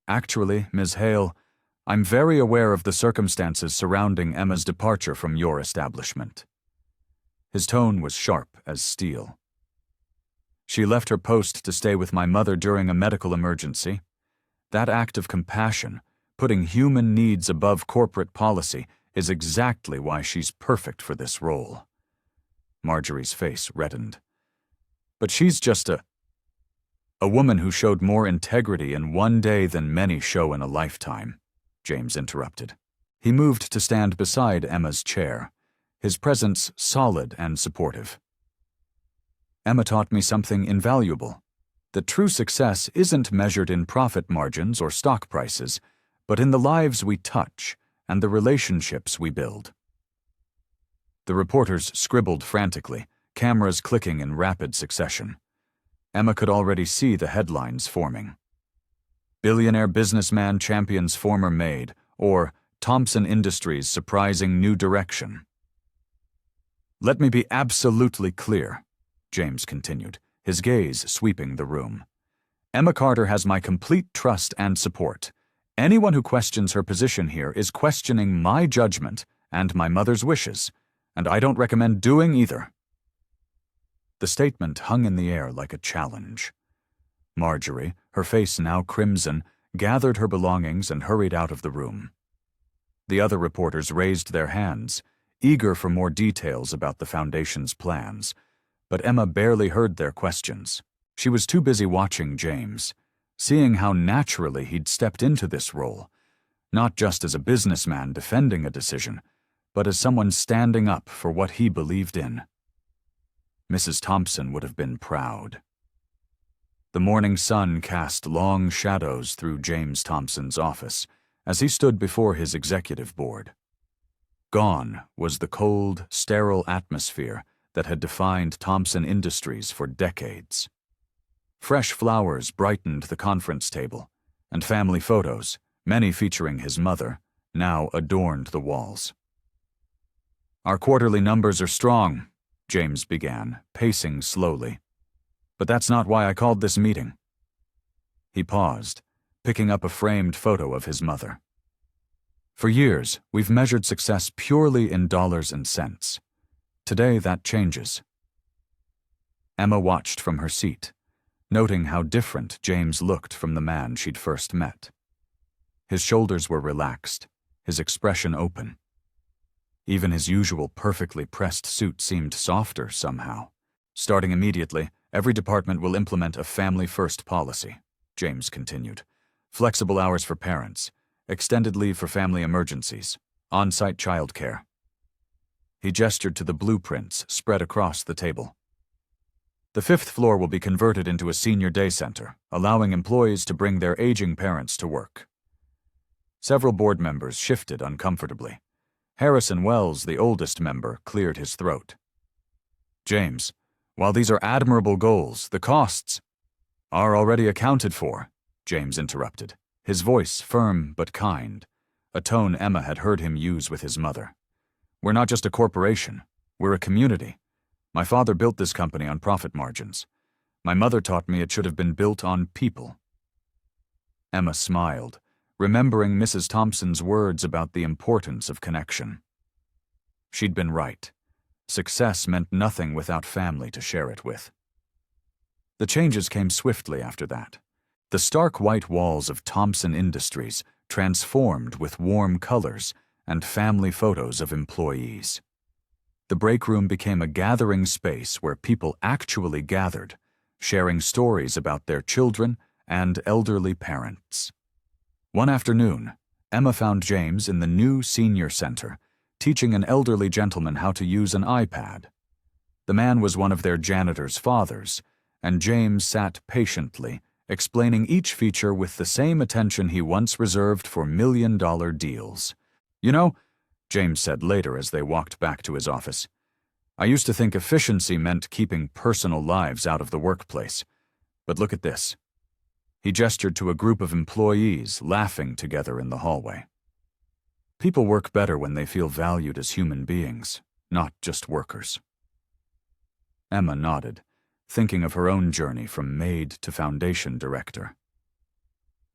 "Actually, Ms. Hale, I'm very aware of the circumstances surrounding Emma's departure from your establishment." His tone was sharp as steel. "She left her post to stay with my mother during a medical emergency. That act of compassion, putting human needs above corporate policy, is exactly why she's perfect for this role." Marjorie's face reddened. "But she's just a woman who showed more integrity in one day than many show in a lifetime," James interrupted. He moved to stand beside Emma's chair, his presence solid and supportive. "Emma taught me something invaluable. That true success isn't measured in profit margins or stock prices, but in the lives we touch and the relationships we build." The reporters scribbled frantically, cameras clicking in rapid succession. Emma could already see the headlines forming. "Billionaire businessman champions former maid," or "Thompson Industries surprising new direction." "Let me be absolutely clear," James continued, his gaze sweeping the room. "Emma Carter has my complete trust and support. Anyone who questions her position here is questioning my judgment and my mother's wishes, and I don't recommend doing either." The statement hung in the air like a challenge. Marjorie, her face now crimson, gathered her belongings and hurried out of the room. The other reporters raised their hands, eager for more details about the Foundation's plans, but Emma barely heard their questions. She was too busy watching James, seeing how naturally he'd stepped into this role, not just as a businessman defending a decision, but as someone standing up for what he believed in. Mrs. Thompson would have been proud. The morning sun cast long shadows through James Thompson's office as he stood before his executive board. Gone was the cold, sterile atmosphere that had defined Thompson Industries for decades. Fresh flowers brightened the conference table, and family photos, many featuring his mother, now adorned the walls. "Our quarterly numbers are strong," James began, pacing slowly. "But that's not why I called this meeting." He paused, picking up a framed photo of his mother. "For years, we've measured success purely in dollars and cents. Today, that changes." Emma watched from her seat, noting how different James looked from the man she'd first met. His shoulders were relaxed, his expression open. Even his usual perfectly pressed suit seemed softer somehow. "Starting immediately, every department will implement a family-first policy," James continued. "Flexible hours for parents, extended leave for family emergencies, on-site childcare." He gestured to the blueprints spread across the table. "The 5th floor will be converted into a senior day center, allowing employees to bring their aging parents to work." Several board members shifted uncomfortably. Harrison Wells, the oldest member, cleared his throat. "James, while these are admirable goals, the costs are already accounted for," James interrupted, his voice firm but kind, a tone Emma had heard him use with his mother. "We're not just a corporation, we're a community. My father built this company on profit margins. My mother taught me it should have been built on people." Emma smiled, remembering Mrs. Thompson's words about the importance of connection. She'd been right. Success meant nothing without family to share it with. The changes came swiftly after that. The stark white walls of Thompson Industries transformed with warm colors and family photos of employees. The break room became a gathering space where people actually gathered, sharing stories about their children and elderly parents. One afternoon, Emma found James in the new senior center, teaching an elderly gentleman how to use an iPad. The man was one of their janitor's fathers, and James sat patiently, explaining each feature with the same attention he once reserved for million-dollar deals. "You know," James said later as they walked back to his office, "I used to think efficiency meant keeping personal lives out of the workplace. But look at this." He gestured to a group of employees laughing together in the hallway. "People work better when they feel valued as human beings, not just workers." Emma nodded, thinking of her own journey from maid to foundation director.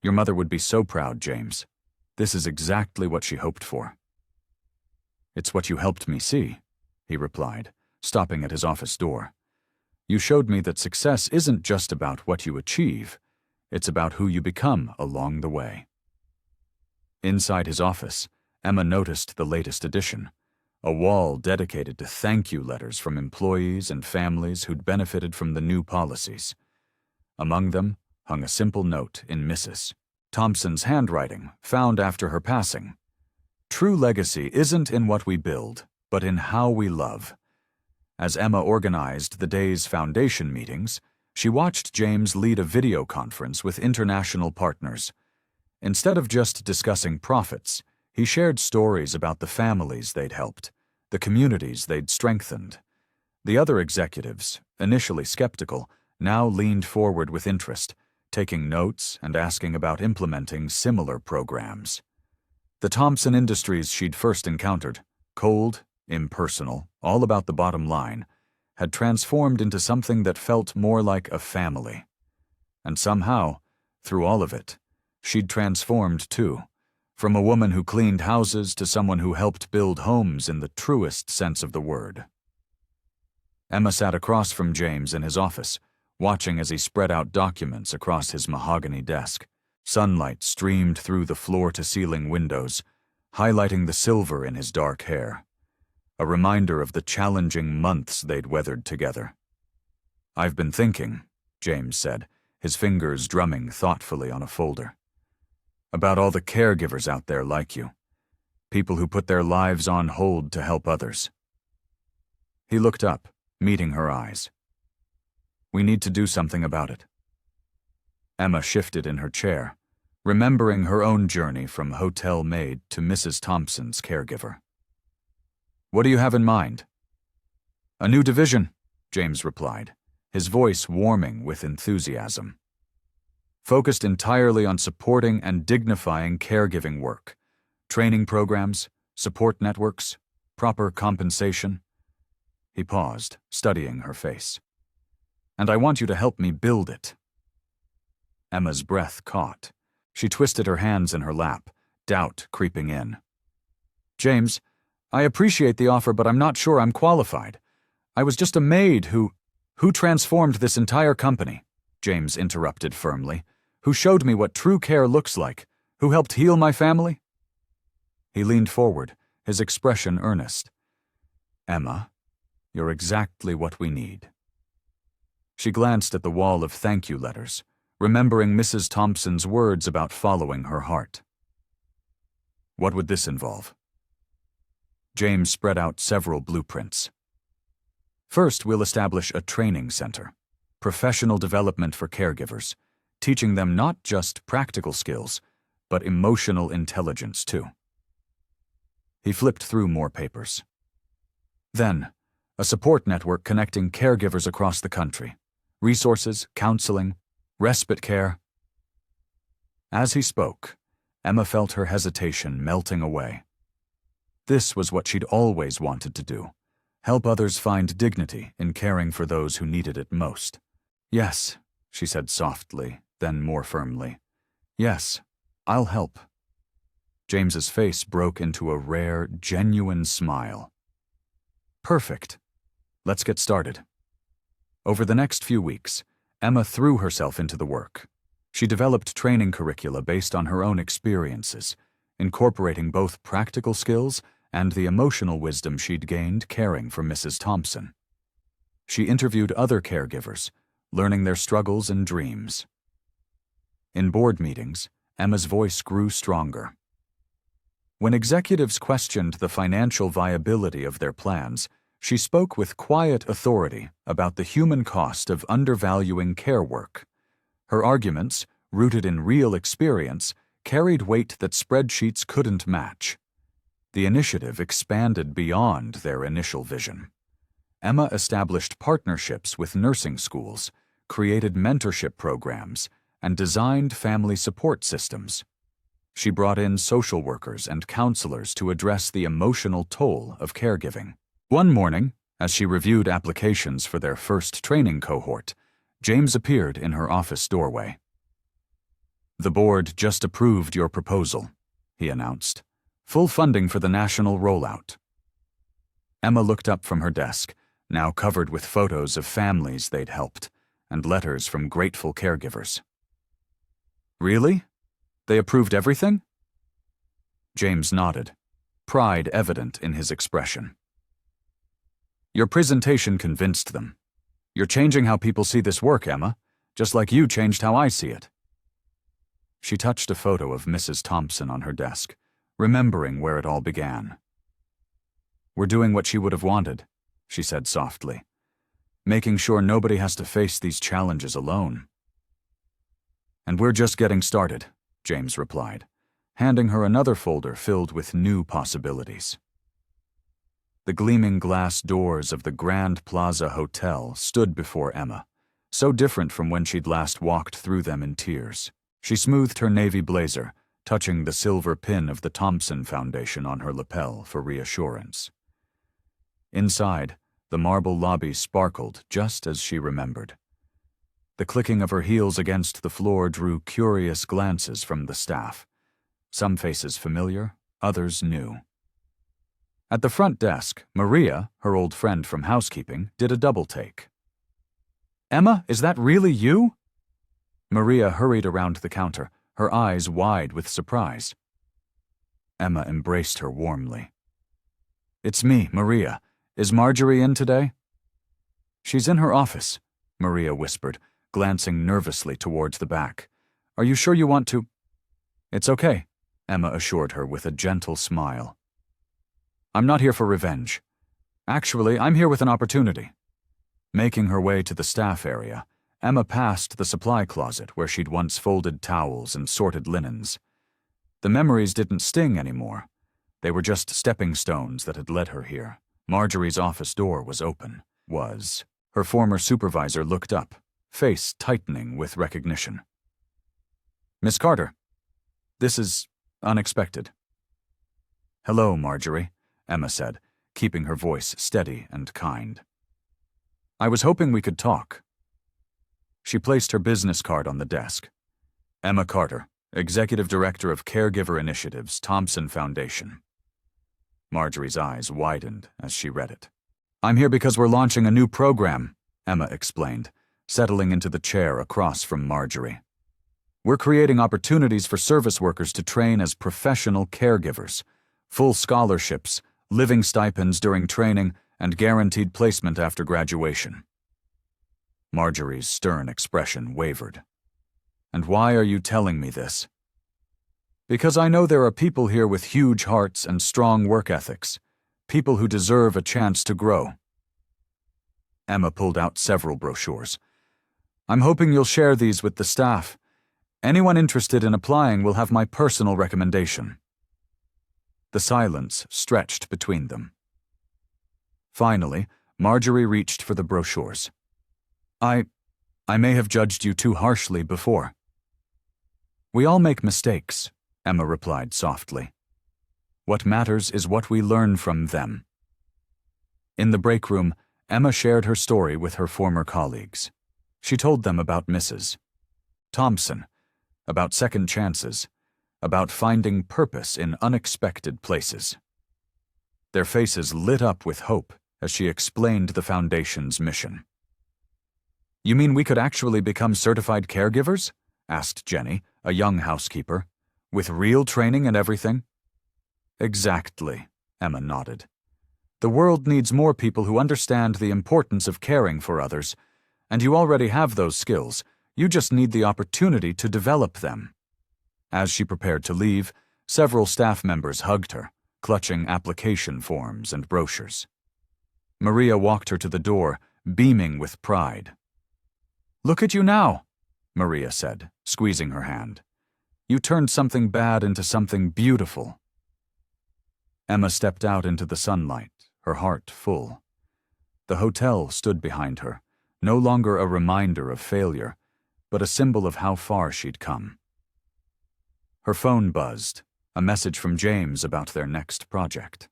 "Your mother would be so proud, James. This is exactly what she hoped for." "It's what you helped me see," he replied, stopping at his office door. "You showed me that success isn't just about what you achieve, it's about who you become along the way." Inside his office, Emma noticed the latest addition, a wall dedicated to thank you letters from employees and families who'd benefited from the new policies. Among them hung a simple note in Mrs. Thompson's handwriting, found after her passing. "True legacy isn't in what we build, but in how we love." As Emma organized the day's foundation meetings, she watched James lead a video conference with international partners. Instead of just discussing profits, he shared stories about the families they'd helped, the communities they'd strengthened. The other executives, initially skeptical, now leaned forward with interest, taking notes and asking about implementing similar programs. The Thompson Industries she'd first encountered, cold, impersonal, all about the bottom line, had transformed into something that felt more like a family. And somehow, through all of it, she'd transformed too, from a woman who cleaned houses to someone who helped build homes in the truest sense of the word. Emma sat across from James in his office, watching as he spread out documents across his mahogany desk. Sunlight streamed through the floor-to-ceiling windows, highlighting the silver in his dark hair, a reminder of the challenging months they'd weathered together. "I've been thinking," James said, his fingers drumming thoughtfully on a folder, "about all the caregivers out there like you, people who put their lives on hold to help others." He looked up, meeting her eyes. "We need to do something about it." Emma shifted in her chair, remembering her own journey from hotel maid to Mrs. Thompson's caregiver. "What do you have in mind?" "A new division," James replied, his voice warming with enthusiasm. "Focused entirely on supporting and dignifying caregiving work, training programs, support networks, proper compensation." He paused, studying her face. "And I want you to help me build it." Emma's breath caught. She twisted her hands in her lap, doubt creeping in. "James, I appreciate the offer, but I'm not sure I'm qualified. I was just a maid who transformed this entire company," James interrupted firmly, "who showed me what true care looks like, who helped heal my family." He leaned forward, his expression earnest. "Emma, you're exactly what we need." She glanced at the wall of thank you letters, remembering Mrs. Thompson's words about following her heart. "What would this involve?" James spread out several blueprints. "First, we'll establish a training center, professional development for caregivers, teaching them not just practical skills, but emotional intelligence too." He flipped through more papers. "Then, a support network connecting caregivers across the country, resources, counseling, respite care." As he spoke, Emma felt her hesitation melting away. This was what she'd always wanted to do, help others find dignity in caring for those who needed it most. "Yes," she said softly, then more firmly. "Yes, I'll help." James's face broke into a rare, genuine smile. "Perfect. Let's get started." Over the next few weeks, Emma threw herself into the work. She developed training curricula based on her own experiences, incorporating both practical skills and the emotional wisdom she'd gained caring for Mrs. Thompson. She interviewed other caregivers, learning their struggles and dreams. In board meetings, Emma's voice grew stronger. When executives questioned the financial viability of their plans, she spoke with quiet authority about the human cost of undervaluing care work. Her arguments, rooted in real experience, carried weight that spreadsheets couldn't match. The initiative expanded beyond their initial vision. Emma established partnerships with nursing schools, created mentorship programs, and designed family support systems. She brought in social workers and counselors to address the emotional toll of caregiving. One morning, as she reviewed applications for their first training cohort, James appeared in her office doorway. "The board just approved your proposal," he announced. "Full funding for the national rollout." Emma looked up from her desk, now covered with photos of families they'd helped, and letters from grateful caregivers. "Really? They approved everything?" James nodded, pride evident in his expression. "Your presentation convinced them. You're changing how people see this work, Emma, just like you changed how I see it." She touched a photo of Mrs. Thompson on her desk, remembering where it all began. "We're doing what she would have wanted," she said softly, "making sure nobody has to face these challenges alone." "And we're just getting started," James replied, handing her another folder filled with new possibilities. The gleaming glass doors of the Grand Plaza Hotel stood before Emma, so different from when she'd last walked through them in tears. She smoothed her navy blazer, touching the silver pin of the Thompson Foundation on her lapel for reassurance. Inside, the marble lobby sparkled just as she remembered. The clicking of her heels against the floor drew curious glances from the staff, some faces familiar, others new. At the front desk, Maria, her old friend from housekeeping, did a double take. "Emma, is that really you?" Maria hurried around the counter, her eyes wide with surprise. Emma embraced her warmly. "It's me, Maria. Is Marjorie in today?" "She's in her office," Maria whispered, glancing nervously towards the back. "Are you sure you want to—" "It's okay," Emma assured her with a gentle smile. "I'm not here for revenge. Actually, I'm here with an opportunity." Making her way to the staff area, Emma passed the supply closet where she'd once folded towels and sorted linens. The memories didn't sting anymore. They were just stepping stones that had led her here. Marjorie's office door was open. Her former supervisor looked up, face tightening with recognition. "Miss Carter, this is unexpected." "Hello, Marjorie," Emma said, keeping her voice steady and kind. "I was hoping we could talk." She placed her business card on the desk. "Emma Carter, Executive Director of Caregiver Initiatives, Thompson Foundation." Marjorie's eyes widened as she read it. "I'm here because we're launching a new program," Emma explained, settling into the chair across from Marjorie. "We're creating opportunities for service workers to train as professional caregivers, full scholarships, living stipends during training, and guaranteed placement after graduation." Marjorie's stern expression wavered. "And why are you telling me this?" "Because I know there are people here with huge hearts and strong work ethics, people who deserve a chance to grow." Emma pulled out several brochures. "I'm hoping you'll share these with the staff. Anyone interested in applying will have my personal recommendation." The silence stretched between them. Finally, Marjorie reached for the brochures. I may have judged you too harshly before." "We all make mistakes," Emma replied softly. "What matters is what we learn from them." In the break room, Emma shared her story with her former colleagues. She told them about Mrs. Thompson, about second chances, about finding purpose in unexpected places. Their faces lit up with hope as she explained the Foundation's mission. "You mean we could actually become certified caregivers?" asked Jenny, a young housekeeper. "With real training and everything?" "Exactly," Emma nodded. "The world needs more people who understand the importance of caring for others, and you already have those skills. You just need the opportunity to develop them." As she prepared to leave, several staff members hugged her, clutching application forms and brochures. Maria walked her to the door, beaming with pride. "Look at you now," Maria said, squeezing her hand. "You turned something bad into something beautiful." Emma stepped out into the sunlight, her heart full. The hotel stood behind her, no longer a reminder of failure, but a symbol of how far she'd come. Her phone buzzed, a message from James about their next project.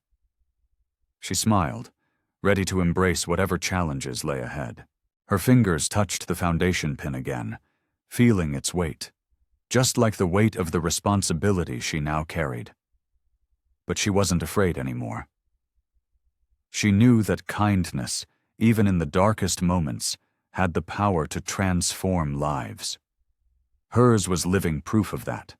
She smiled, ready to embrace whatever challenges lay ahead. Her fingers touched the foundation pin again, feeling its weight, just like the weight of the responsibility she now carried. But she wasn't afraid anymore. She knew that kindness, even in the darkest moments, had the power to transform lives. Hers was living proof of that.